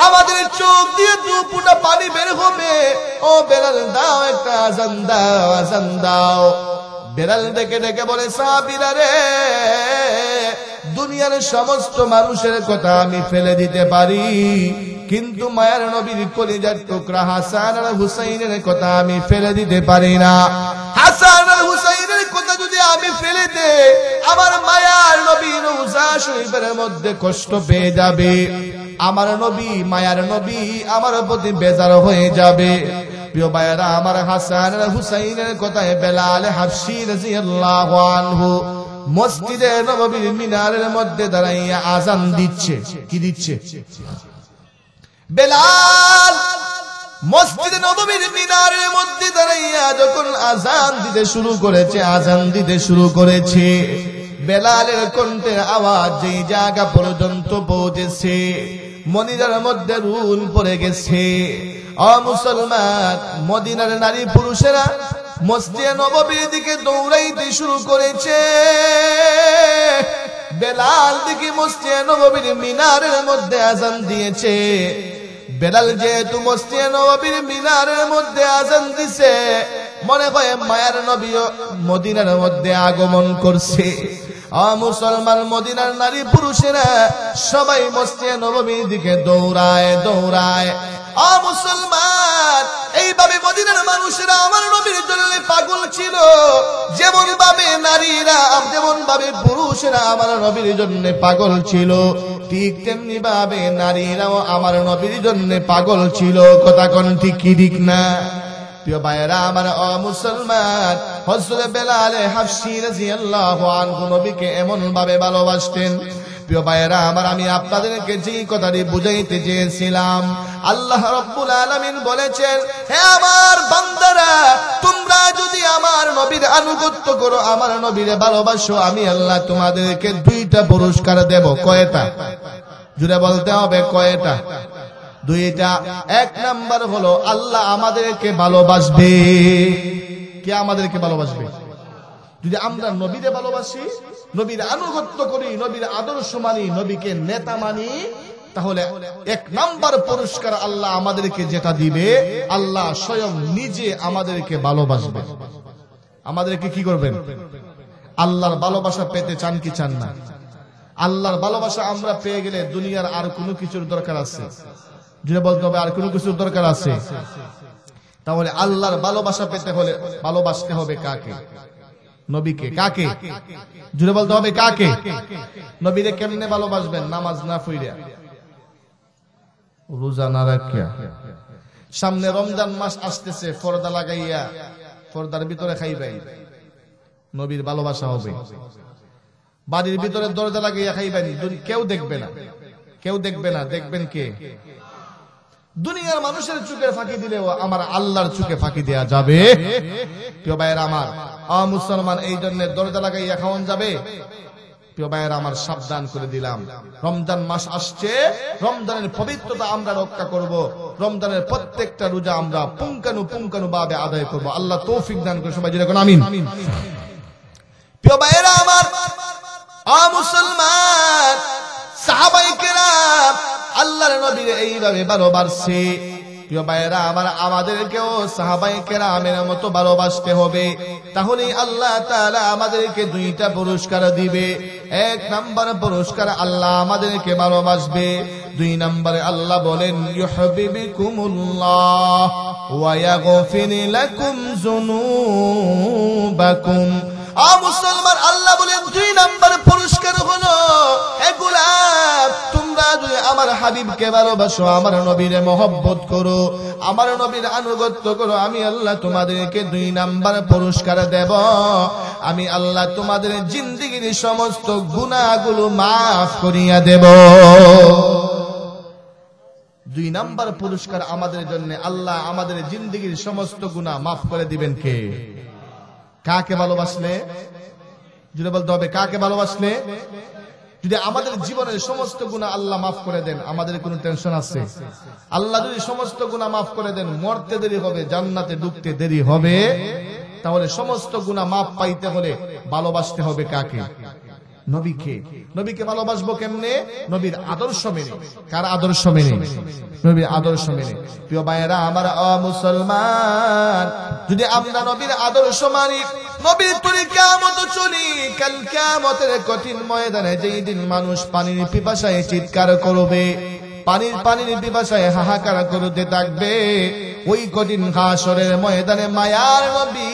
আমাদের চোখ দিয়ে দুপুটা পানি বের হবে। ও বেলাল, দাও একটা আযান দাও, আযান দাও। বেলাল ডেকে ডেকে বলে, সাহাবীরা রে, দুনিয়ার সমস্ত মানুষের কথা আমি ফেলে দিতে পারি, কিন্তু মায়ার নবীর কলিজার টুকরা হাসান আর হুসাইনের কথা আমি ফেলে দিতে পারি না। হাসান আর হুসাইনের কথা যদি আমি ফেলে দেই, আমার মায়ার নবী রওজা শরীফের মধ্যে কষ্ট পেয়ে যাবে, আমার নবী, মায়ার নবী আমার প্রতি বেজার হয়ে যাবে। প্রিয় ভাইয়েরা আমার, হাসান আর হুসাইনের কথায় বেলাল হাবশী রাদিয়াল্লাহু আনহু মসজিদে নববীর মিনারের মধ্যে দাঁড়াইয়া আযান দিচ্ছে। কি দিচ্ছে? বেলাল মসজিদে নববীর মিনারের মধ্যে দাঁড়াইয়া যখন আযান দিতে শুরু করেছে, আযান দিতে শুরু করেছে, বেলালের কণ্ঠের আওয়াজ যেই জায়গা পর্যন্ত পৌঁছেছে, মদিনার মধ্যে রুল পড়ে গেছে। ও মুসলমান, মদিনার নারী পুরুষেরা মসজিদে নববীর দিকে দৌড়াইতে শুরু করেছে। বেলাল দিকে মসজিদে নববীর মিনারের মধ্যে আযান দিয়েছে। বেলাল যেহেতু মসজিদে নববীর মিনারের মধ্যে আযান দিছে, মনে হয় মায়ার নবীও মদিনার মধ্যে আগমন করছে। মুসলমান, মদিনার নারী পুরুষেরা সবাই মসজিদে নববীর দিকে দৌড়ায় দৌড়ায়। মুসলমান, এইভাবে মদিনার মানুষেরা আমার নবীর জন্য পাগল ছিল। যেমন ভাবে নারীরা, যেমন ভাবে পুরুষেরা আমার নবীর জন্য পাগল ছিল, ঠিক তেমনি ভাবে নারীরাও আমার নবীর জন্য পাগল ছিল। কথা কোন ঠিক কি ঠিক না? প্রিয় ভাইয়েরা আমার, মুসলমান, হযরত বেলাল হাবশী রাদিয়াল্লাহু আনহু নবীকে এমন ভাবে ভালোবাসতেন। প্রিয় ভাইয়েরা আমার, আমি আপনাদেরকে যে কথাটি বুঝাইতে চেয়েছিলাম, আল্লাহ রাব্বুল আলামিন বলেছেন, হে আমার বান্দারা, তোমরা যদি আমার নবীর আনুগত্য করো, আমার নবীরে ভালোবাসো, আমি আল্লাহ তোমাদেরকে 2টা পুরস্কার দেব। কয়টা? জুড়ে বলতে হবে, কয়টা? 2টা। 1 নাম্বার হলো আল্লাহ আমাদেরকে ভালোবাসবে। কে আমাদেরকে ভালোবাসবে? যদি আমরা নবীরে ভালোবাসি, নবীর আনুগত্য করি, নবীর আদর্শ মানি, নবীকে নেতা মানি, তাহলে 1 নাম্বার পুরস্কার আল্লাহ আমাদেরকে যেটা দিবে, আল্লাহ স্বয়ং নিজে আমাদেরকে ভালোবাসবে। আমাদেরকে কি করবেন? আল্লাহর ভালোবাসা পেতে চান কি চান না? আল্লাহর ভালোবাসা আমরা পেয়ে গেলে দুনিয়ার আর কোনো কিছুর দরকার আছে? যেটা বলতে হবে, আর কোনো কিছুর দরকার আছে? তাহলে আল্লাহর ভালোবাসা পেতে হলে ভালোবাসতে হবে কাকে? নবীকে। কাকে? জুড়ে বলতে হবে, কাকে? নবীরে কেমনে ভালোবাসবেন? নামাজ না পড়িয়া, রোজা না রাখিয়া, সামনে রমজান মাস আসতেছে, পর্দা লাগাইয়া পর্দার ভিতরে খাইবাই, নবীর ভালোবাসা হবে। বাড়ির ভিতরে দরজা লাগাইয়া খাইবেন, কেউ দেখবে না, কেউ দেখবে না, দেখবেন কে? দুনিয়ার মানুষের চোখে ফাঁকি দিলেও আমার আল্লাহর চোখে ফাঁকি দেয়া যাবে? প্রিয় ভাইয়েরা আমার, মুসলমান, এই জন্য দরজা লাগাইয়া খাওয়ান যাবে? প্রিয় ভাইয়েরা আমার, সাবধান করে দিলাম, রমজান মাস আসছে, রমজানের পবিত্রতা আমরা রক্ষা করব, রমজানের প্রত্যেকটা রোজা আমরা পুঙ্খানু ভাবে আদায় করব। আল্লাহ তৌফিক দান করে, সবাই যেরকম আমিন। প্রিয় ভাইয়েরা আমার, মুসলমান, সাহাবায়ে কেরাম আল্লাহর নবীর এইভাবে ভালোবাসছে। প্রিয় ভাইয়েরা আমার, আমাদেরকেও সাহাবায়ে কেরামের মতো ভালোবাসতে হবে, তাহলেই আল্লাহ তাআলা আমাদেরকে 2টা পুরস্কার দিবে। 1 নাম্বার পুরস্কার, আল্লাহ আমাদেরকে ভালোবাসবে। 2 নম্বরে আল্লাহ বলেন, ইউহিব্বুকুমুল্লাহ ওয়া ইয়াগফির লাকুম যুনুবাকুম। মুসলমান, আল্লাহ বলেন 2 নাম্বার পুরস্কার হলো, হে গোলাম, তোমরা যদি আমার হাবিবকে ভালোবাসো, আমার নবীরে মহব্বত করো, আমার নবীর আনুগত্য করো, আমি আল্লাহ তোমাদেরকে 2 নাম্বার পুরস্কার দেব। আমি আল্লাহ তোমাদের জিন্দেগীর সমস্ত গুনাহগুলো মাফ করিয়া দেব। 2 নাম্বার পুরস্কার আমাদের জন্য, আল্লাহ আমাদের জিন্দেগীর সমস্ত গুনাহ মাফ করে দিবেন। কে? কাকে ভালোবাসলে? যদি বলতে হবে, কাকে ভালোবাসলে? যদি আমাদের জীবনের সমস্ত গুনাহ আল্লাহ মাফ করে দেন, আমাদের কোনো টেনশন আছে? আল্লাহ যদি সমস্ত গুনাহ মাফ করে দেন, মরতে দেরি হবে, জান্নাতে ঢুকতে দেরি হবে। তাহলে সমস্ত গুনাহ মাফ পাইতে হলে ভালোবাসতে হবে কাকে? নবীকে। নবীকে ভালোবাসবো কেমনে? নবীর আদর্শ মেনে। কার আদর্শ মেনে? নবীর আদর্শ মেনে। প্রিয় ভাইয়েরা আমার, মুসলমান, যদি আমরা নবীর আদর্শ মানি, নবীর তরিকা মতো চলি, কাল কিয়ামতের কঠিন ময়দানে যেই দিন মানুষ পানির পিপাসায় চিৎকার করবে, পানির পিপাসায় হাহাকার করতে থাকবে, ওই কঠিন হাসরের ময়দানে মায়ার নবী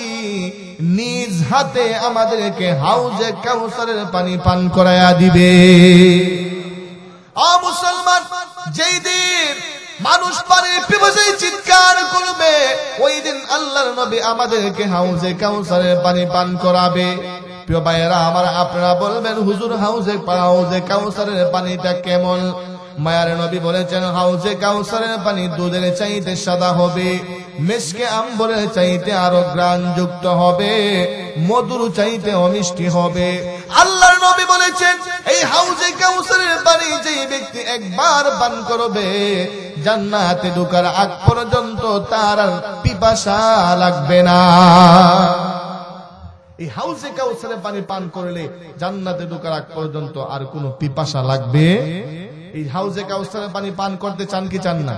নিজ হাতে আমাদেরকে হাউজে কাউসারের পানি পান করায়া দিবে। মুসলমান, যেই দিন মানুষ পানির পিপাসায় চিৎকার করবে, ওই দিন আল্লাহর নবী আমাদেরকে হাউজে কাউসারের পানি পান করাবে। প্রিয় ভাইয়েরা আমার, আপনারা বলবেন, হুজুর হাউজে কাউসারের পানিটা কেমন? মায়ার নবী বলেছেন, হাউজে কাউসারের পানি দুধের চাইতে সাদা হবে, মিশকে আম্বরের চাইতে আরো গ্রাণ যুক্ত হবে, মধুর চাইতে অমিষ্টি হবে। আল্লাহর নবী বলেছেন, এই হাউজে কাউসারের পানি যেই ব্যক্তি একবার পান করবে, জান্নাতে ঢোকার আগ পর্যন্ত তার পিপাসা লাগবে না। এই হাউজে কাউসারের পানি পান করলে জান্নাতে ঢোকার আগ পর্যন্ত আর কোনো পিপাসা লাগবে? এই হাউজে কাউসারের পানি পান করতে চান কি চান না?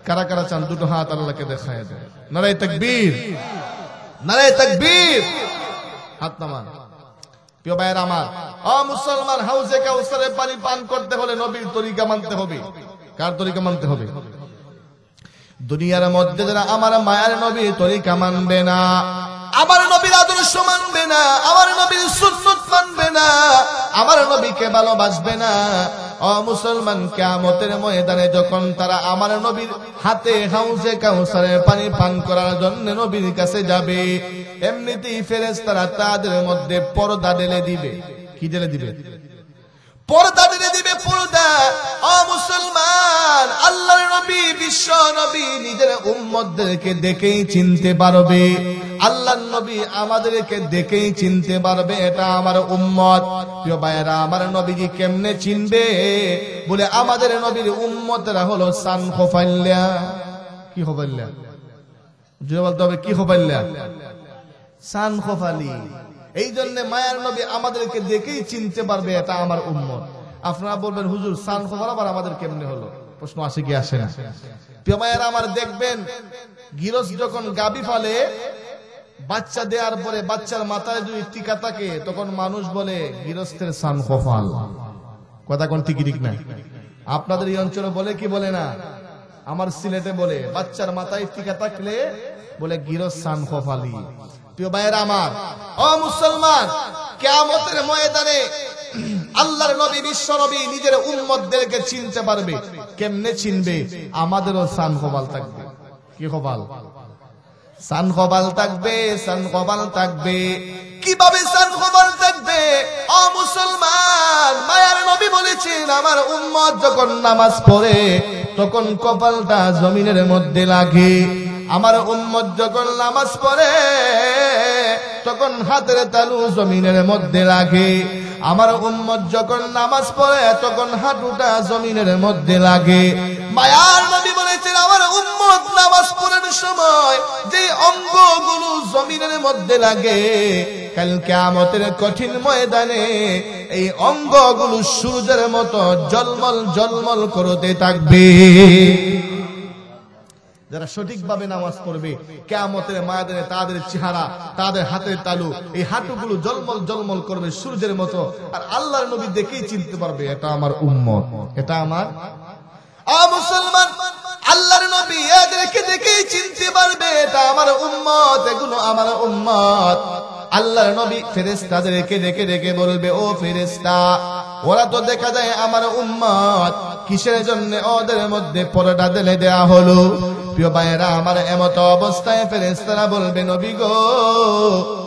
কারা কারা চান? 2টো হাত আল্লাহকে দেখায় দেয়। নারায়ে তাকবীর, নারায়ে তাকবীর, হাত নামান। প্রিয় ভাইয়েরা আমার, মুসলমান, হাউজে কাউসারের পানি পান করতে হলে নবীর তরিকা মানতে হবে। কার তরিকা মানতে হবে? দুনিয়ার মধ্যে যারা আমার মায়ার নবীর তরিকা মানবে না, আমার নবীর আদর্শ মানবে না, আমার নবীর সুন্নাত মানবে না, আমার নবীকে ভালোবাসবে না, ও মুসলমান, কিয়ামতের ময়দানে যখন তারা আমার নবীর হাতে হাউজে কাউসারের পানি পান করার জন্য নবীর কাছে যাবে, এমনিতেই ফেরেশতারা তাদের মধ্যে পর্দা ঢেলে দিবে। কি ঢেলে দিবে? পর্দা ঢেলে দিবে, পর্দা। ও মুসলমান, আল্লাহর নবী, বিশ্ব নবী নিজের উম্মতদেরকে দেখেই চিনতে পারবে। আল্লাহর নবী আমাদেরকে দেখেই চিনতে পারবে এটা আমার উম্মত। প্রিয় ভাইয়েরা, আমার নবীজি কেমনে চিনবে? বলে আমাদের নবীর উম্মতেরা হলো সান খোফাইল্লা। কি খোফাইল্লা? জোরে বলতে হবে, কি খোফাইল্লা? সান খোফালি। এই জন্য মায়ার নবী আমাদেরকে দেখেই চিনতে পারবে এটা আমার উম্মত। আপনারা বলবেন, হুজুর সান খোফাল আবার আমাদের কেমনে হলো? প্রশ্ন আসে কি আসে না? প্রিয় মায়েরা আমার, দেখবেন গিরস যখন গাবি ফালে, বাচ্চা দেওয়ার পরে বাচ্চার মাথায় যদি টিকা থাকে, তখন মানুষ বলে গিরস্তের সান খোফাল। কথা কোন ঠিক ঠিক না? আপনাদের এই অঞ্চলে বলে কি বলে না? আমার সিলেটে বলে, বাচ্চার মাথায় টিকা থাকলে বলে গিরস সান খোফালি। প্রিয় ভাইয়েরা আমার, ও মুসলমান, কিয়ামতের ময়দানে আল্লাহর নবী, বিশ্ব নবী নিজের উম্মতদেরকে চিনতে পারবে। কেমনে চিনবে? আমাদেরও সান খোফাল থাকবে। কি খোফাল? সান খোফাল থাকবে, সান খোফাল থাকবে। কিভাবে সান খোফাল থাকবে? ও মুসলমান, মায়ার নবী বলেছেন, আমার উম্মত যখন নামাজ পড়ে তখন কপালটা জমিনের মধ্যে লাগে। আমার উম্মত যখন নামাজ পড়ে তখন হাতের তালু জমিনের মধ্যে লাগে। আমার উম্মত যখন নামাজ পড়ে তখন হাঁটুটা জমিনের মধ্যে লাগে। মায়ার নবী বলেছেন, আমার উম্মত নামাজ পড়ার সময় যে অঙ্গগুলো জমিনের মধ্যে লাগে, কাল কিয়ামতের কঠিন ময়দানে এই অঙ্গগুলো সূর্যের মতো জলমল জলমল করতে থাকবে। যারা সঠিকভাবে নামাজ পড়বে, কিয়ামতের ময়দানে তাদের চেহারা, তাদের হাতের তালু, এই হাঁটুগুলো জলমল জলমল করবে সূর্যের মতো। আর আল্লাহর নবী দেখেই চিনতে পারবে এটা আমার উম্মত, এটা আমার। মুসলমান, আল্লাহর নবী এদেরকে দেখেই চিনতে পারবে এটা আমার উম্মত, এগুলো আমার উম্মত। আল্লাহর নবী ফেরেশতাদেরকে ডেকে ডেকে বলবে, ও ফেরেশতা, ওরা তো দেখা যায় আমার উম্মত, কিসের জন্য ওদের মধ্যে পর্দা ঢেলে দেয়া হলো? প্রিয় ভাইয়েরা আমার, এমত অবস্থায় ফেরেশতারা বলবে, নবী গো,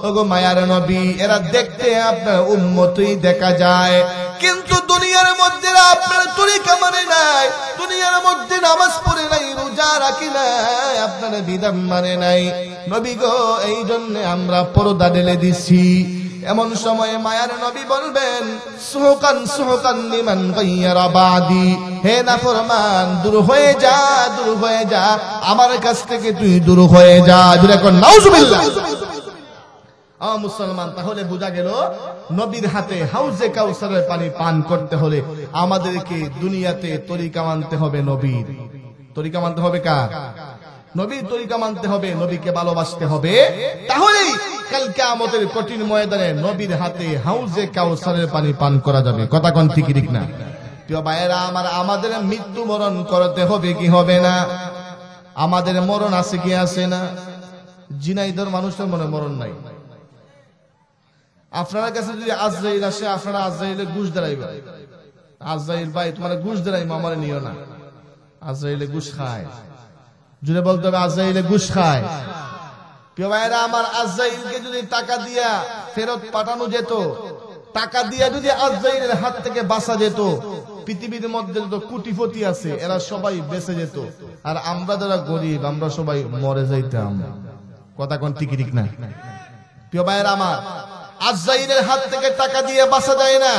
ওগো মায়ার নবী, এরা দেখতে আপনার উম্মতই দেখা যায়, কিন্তু দুনিয়ার মধ্যে আপনার তরিকা মানে নাই, দুনিয়ার মধ্যে নামাজ পড়ে নাই, রোজা রাখি নাই, আপনার বিধান মানে নাই। নবী গো, এই জন্য আমরা পর্দা ঢেলে দিছি। এমন সময় মায়ার নবী বলবেন, সুহকান সুহকান লিমান গায়্যারা বাদি, হে নাফরমান, দূর হয়ে যা, দূর হয়ে যা, আমার কাছ থেকে তুই দূর হয়ে যা। জোরে কোন নাউজুবিল্লাহ। মুসলমান, তাহলে বোঝা গেল নবীর হাতে হাউজে কাউসারের পানি পান করতে হলে আমাদেরকে দুনিয়াতে তরিকা মানতে হবে। নবীর তরিকা মানতে হবে। কার? নবীর তরিকা মানতে হবে, নবীকে ভালোবাসতে হবে। তাহলেই কাল কিয়ামতের কঠিন ময়দানে নবীর হাতে হাউজে কাউসারের পানি পান করা যাবে। কথা কোন ঠিক ঠিক না? প্রিয় ভাইয়েরা আমার, আমাদের মৃত্যু বরণ করতে হবে কি হবে না? আমাদের মরণ আছে কি আছে না? জিনাইদর মানুষের মনে মরণ নাই। আপনার কাছে যদি আজরাইল আসে, আপনারা আজরাইলে ঘুষ দাঁড়াইবেন, আজরাইল ভাই তোমার ঘুষ দাঁড়াইবো, আমার নিও না। আজরাইলে ঘুষ খায়। জুড়ে বলতে হবে, আজরাইলে ঘুষ খায়। প্রিয় ভাইরা আমার, আজরাইলকে যদি টাকা দিয়া ফেরত পাঠানো যেত, টাকা দিয়া যদি আজরাইলের হাত থেকে বাঁচা যেত, পৃথিবীর মধ্যে যত কোটিপতি আছে এরা সবাই বেঁচে যেত, আর আমরা যারা গরিব আমরা সবাই মরে যাইতাম। কথা কোন ঠিক ঠিক না? প্রিয় ভাইরা আমার, আজরাইলের হাত থেকে টাকা দিয়ে বাঁচা যায় না।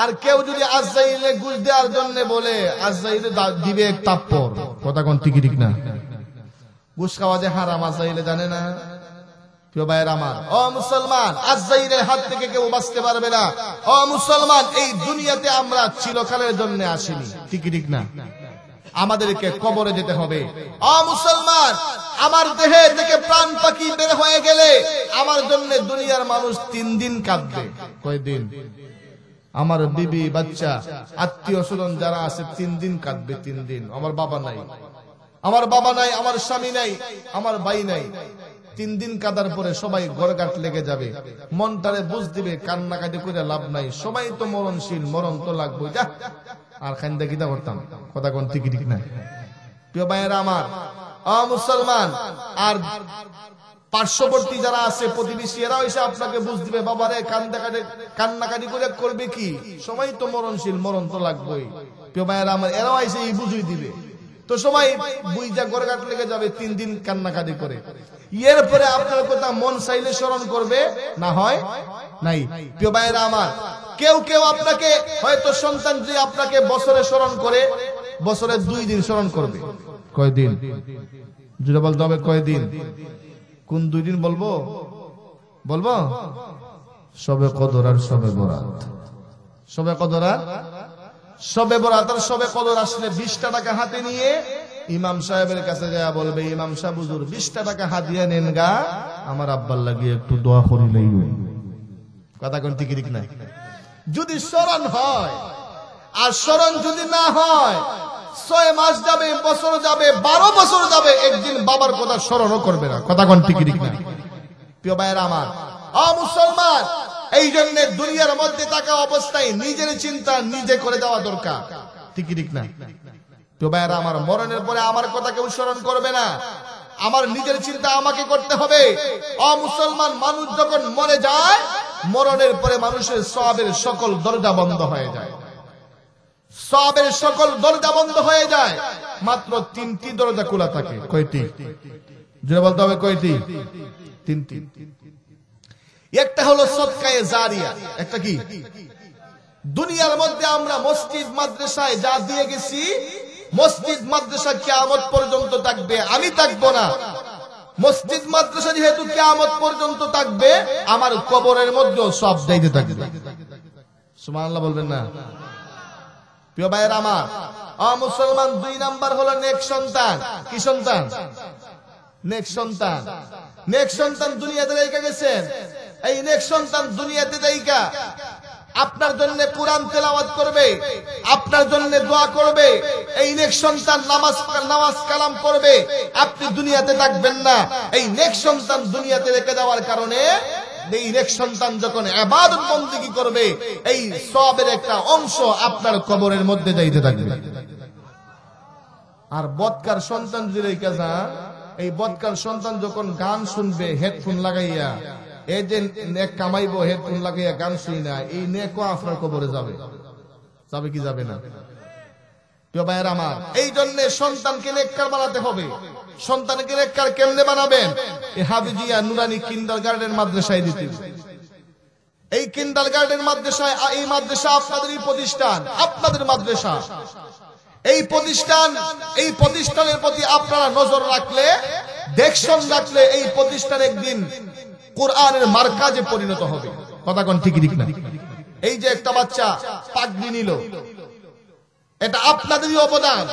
আর কেউ যদি আজরাইলে ঘুষ দেওয়ার জন্য বলে, আজরাইলে দিবে এক তাপ্পর। কথা কোন ঠিক ঠিক না? ঘুষ খাওয়া যে হারাম, আজরাইলে জানে না? প্রিয় ভাইয়ের আমার, ও মুসলমান, আজরাইলের হাত থেকে কেউ বাঁচতে পারবে না। ও মুসলমান, এই দুনিয়াতে আমরা চিরকালের জন্য আসিনি। ঠিক ঠিক না? আমাদেরকে কবরে যেতে হবে। ও মুসলমান, আমার দেহে থেকে প্রাণ পাখি বের হয়ে গেলে আমার জন্য দুনিয়ার মানুষ 3 দিন কাঁদবে। কয়দিন? আমার বিবি, বাচ্চা, আত্মীয় স্বজন যারা আছে 3 দিন কাঁদবে। 3 দিন। আমার বাবা নাই, আমার বাবা নাই, আমার স্বামী নাই, আমার ভাই নাই। 3 দিন কাদার পরে সবাই গড়গাট লেগে যাবে, মনটারে বুঝ দিবে, কান্নাকাটি করে লাভ নাই, সবাই তো মরণশীল, মরণ তো লাগবে, যা আর খান্দা কিতা করতাম। কথা কোন ঠিক ঠিক না? প্রিয় ভাইয়েরা আমার, মুসলমান আর পার্শ্ববর্তী যারা আছে, প্রতিবেশী, এরাও এসে আপনাকে বুঝ দিবে, বাবারে কান্নাকাটি করে করবে কি, সবাই তো মরণশীল, মরণ তো লাগবেই। প্রিয় ভাইয়েরা আমার, এরাও এসে এই বুঝিয়ে দিবে। তো সবাই বুঝা গড়গাট লেগে যাবে 3 দিন কান্নাকাটি করে। এরপরে আপনার কথা মন চাইলে স্মরণ করবে, না হয় নাই। প্রিয় ভাইয়েরা আমার, কেউ কেউ আপনাকে হয়তো সন্তান যদি আপনাকে বছরে স্মরণ করে, বছরে 2 দিন স্মরণ করবে। কয়দিন? যেটা বলতে হবে কয়দিন? কোন 2 দিন বলবো? বলবো শবে কদর আর শবে বরাত। শবে কদর আর শবে বরাত। আর শবে কদর আসলে 20টা টাকা হাতে নিয়ে ইমাম সাহেবের কাছে যায়, বলবে, ইমাম সাহেব হুজুর 20টা টাকা হাদিয়া নেন গা, আমার আব্বার লাগিয়ে একটু দোয়া করিলেই। কথা কোন ঠিক ঠিক না? যদি স্মরণ হয়, আর স্মরণ যদি না হয়, 6 মাস যাবে, বছর যাবে, 12 বছর যাবে, একদিন বাবার কথা স্মরণও করবে না। কথা কোন ঠিক ঠিক না? প্রিয় ভাইয়েরা আমার, মুসলমান, এই জন্য দুনিয়ার মধ্যে থাকা অবস্থায় নিজের চিন্তা নিজে করে দেওয়া দরকার। ঠিক ঠিক না? প্রিয় ভাইয়েরা আমার, মরণের পরে আমার কথা কেউ স্মরণ করবে না, আমার নিজের চিন্তা আমাকে করতে হবে। মুসলমান, মানুষ যখন মরে যায়, মরণের পরে মানুষের সওয়াবের সকল দরজা বন্ধ হয়ে যায়। সওয়াবের সকল দরজা বন্ধ হয়ে যায়, মাত্র 3টি দরজা খোলা থাকে। কয়টি? জোরে বলতে হবে, কয়টি? 3টি। একটা হলো সদকায়ে জারিয়া। একটা কি? দুনিয়ার মধ্যে আমরা মসজিদ মাদ্রাসায় যা দিয়ে গেছি, মসজিদ মাদ্রাসা কিয়ামত পর্যন্ত থাকবে, আমি থাকবো না। মসজিদ মাদ্রাসা যেহেতু কিয়ামত পর্যন্ত থাকবে, আমার কবরের মধ্যেও সব যাইতে থাকবে। সুবহানাল্লাহ বলবেন না? প্রিয় ভাইয়েরা আমার, মুসলমান, 2 নাম্বার হলো নেক সন্তান। কি সন্তান? নেক সন্তান। নেক সন্তান দুনিয়াতে রেখে গেছেন। এই নেক সন্তান দুনিয়াতে দেইকা আপনার জন্য কোরআন তেলাওয়াত করবে, আপনার জন্য দোয়া করবে। এই নেক সন্তান নামাজ কালাম করবে, আপনি দুনিয়াতে থাকবেন না। এই নেক সন্তান দুনিয়াতে রেখে দেওয়ার কারণে, এই নেক সন্তান যখন ইবাদত বন্দেগী করবে, এই সওয়াবের একটা অংশ আপনার কবরের মধ্যে যাইতে থাকবে। আর বদকার সন্তান যদি রেখে যান, এই বদকার সন্তান যখন গান শুনবে হেডফোন লাগাইয়া, এই যে নেক কামাইবো হেডফোন লাগাইয়া গান শুনি না, এই নেকও আপনার কবরে যাবে। যাবে কি যাবে না? প্রিয় ভাইয়েরা আমার, এই জন্য সন্তানকে নেককার বানাতে হবে। সন্তানকে নেককার কেমনে বানাবেন? এই হাফিজিয়া নুরানি কিন্ডারগার্টেন মাদ্রাসায় দিতে। এই কিন্ডারগার্টেন মাদ্রাসায়, এই মাদ্রাসা আপনাদেরই প্রতিষ্ঠান, আপনাদের মাদ্রাসা। এই প্রতিষ্ঠানের প্রতি আপনারা নজর রাখলে, দেখশন রাখলে, এই প্রতিষ্ঠান একদিন কোরআনের মার্কাজে পরিণত হবে। কথা কোন ঠিক ঠিক না? এই যে একটা বাচ্চা পাগড়ি নিল, এটা আপনাদেরই অবদান।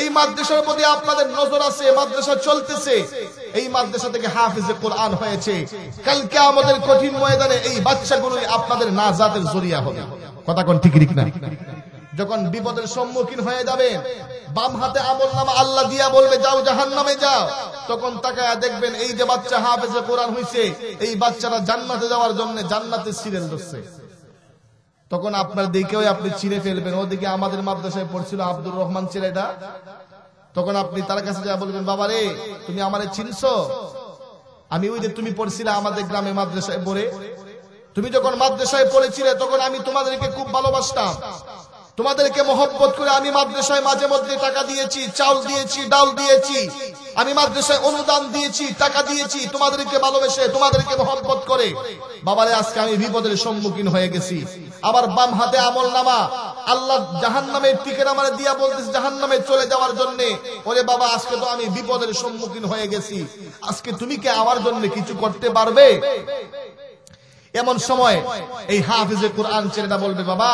এই মাদ্রাসার প্রতি আপনাদের নজর আছে, মাদ্রাসা চলতেছে, এই মাদ্রাসা থেকে হাফেজে কোরআন হয়েছে। কাল কিয়ামতের কঠিন ময়দানে এই বাচ্চাগুলোই আপনাদের নাজাতের জরিয়া হবে। কথা কোন ঠিক ঠিক না? যখন বিপদের সম্মুখীন হয়ে যাবেন, বাম হাতে আমলনামা আল্লাহ দিয়া বলবে যাও জাহান্নামে যাও, তখন তাকায়া দেখবেন এই যে বাচ্চা হাফেজে কোরআন হইছে, এই বাচ্চারা জান্নাতে যাওয়ার জন্য জান্নাতের সিরিয়াল ধরছে। তখন আপনার দিকেও আপনি চিনে ফেলবেন, ওদিকে আমাদের মাদ্রাসায় পড়ছিল আব্দুর রহমান ছেলেটা। তখন আপনি তার কাছে যা বলবেন, বাবা রে, তুমি আমারে চিনছো? আমি ওই যে তুমি পড়ছিলে আমাদের গ্রামে মাদ্রাসায় পড়ে, তুমি যখন মাদ্রাসায় পড়েছিলে তখন আমি তোমাদেরকে খুব ভালোবাসতাম, তোমাদেরকে মহব্বত করে আমি মাদ্রাসায় মাঝে মধ্যে টাকা দিয়েছি, চাউল দিয়েছি, ডাল দিয়েছি, আমি মাদ্রাসায় অনুদান দিয়েছি, টাকা দিয়েছি, তোমাদেরকে ভালোবেসে, তোমাদেরকে মহব্বত করে। বাবারে, আজকে আমি বিপদের সম্মুখীন হয়ে গেছি। আমার বাম হাতে আমলনামা আল্লাহ জাহান্নামের টিকেট আমারে দিয়া বলতেছে জাহান্নামে চলে যাওয়ার জন্য। ওরে বাবা, আজকে তো আমি বিপদের সম্মুখীন হয়ে গেছি, আজকে তুমি কি আমার জন্য কিছু করতে পারবে? এমন সময় এই হাফিজে কোরআন ছেলেটা বলবে, বাবা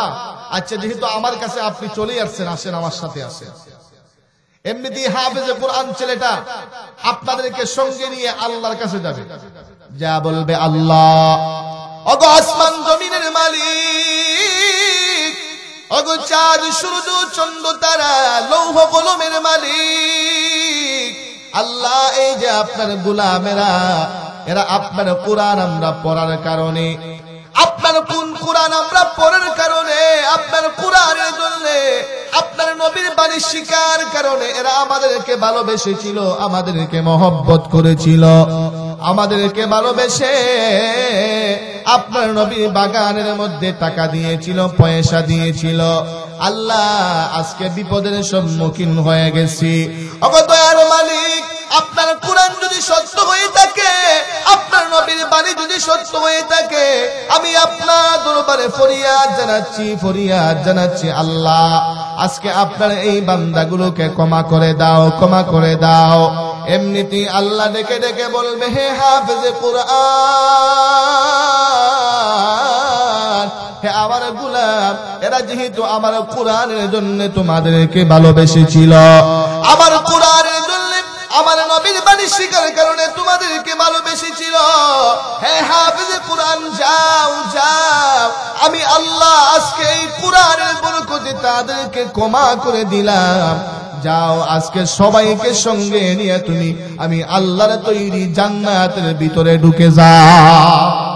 আচ্ছা, যেহেতু আমার কাছে আপনি চলে আসছেন, আসেন আমার সাথে আসেন। এমনিতেই হাফিজে কোরআন ছেলেটা আপনাদেরকে সঙ্গে নিয়ে আল্লাহর কাছে যাবে, যা বলবে, আল্লাহ, ওগো আসমান জমিনের মালিক, ওগো চাঁদ সূর্য চন্দ্র তারা লৌহ কলমের মালিক, আল্লাহ এই যে আপনার গোলামেরা, এরা আপনার কোরআন আমরা পড়ার কারণে, আপনার কোন কোরআন আমরা পড়ার কারণে, আপনার কোরআনের জন্য, আপনার নবীর বাণী শিকার কারণে এরা আমাদেরকে ভালোবেসেছিল, আমাদেরকে মহব্বত করেছিল, আমাদেরকে ভালোবেসে আপনার নবীর বাগানের মধ্যে টাকা দিয়েছিল, পয়সা দিয়েছিল। আল্লাহ আজকে বিপদের সম্মুখীন হয়ে গেছি। ওগো দয়ার মালিক, আপনার কোরআন যদি সত্য হয়ে থাকে, আপনার নবীর বাণী যদি সত্য হয়ে থাকে, আমি আপনার দরবারে ফরিয়াদ জানাচ্ছি, ফরিয়াদ জানাচ্ছি। আল্লাহ আজকে আপনার এই বান্দাগুলোকে ক্ষমা করে দাও, ক্ষমা করে দাও। এমনিতেই আল্লাহ ডেকে ডেকে বলবে, হে হাফেজে কোরআন, হে আমার গোলাম, এরা যেহেতু আমার কোরআনের জন্য তোমাদেরকে ভালোবেসেছিল, আমার কোরআনের জন্য, আমার নবীর বাণী শিকার কারণে তোমাদেরকে ভালোবেসেছিল, হে হাফেজে কোরআন যাও যাও, আমি আল্লাহ আজকে এই কোরআনের বরকতে তাদেরকে ক্ষমা করে দিলাম। যাও আজকে সবাইকে সঙ্গে নিয়ে তুমি আমি আল্লাহর তৈরি জান্নাতের ভিতরে ঢুকে যাও।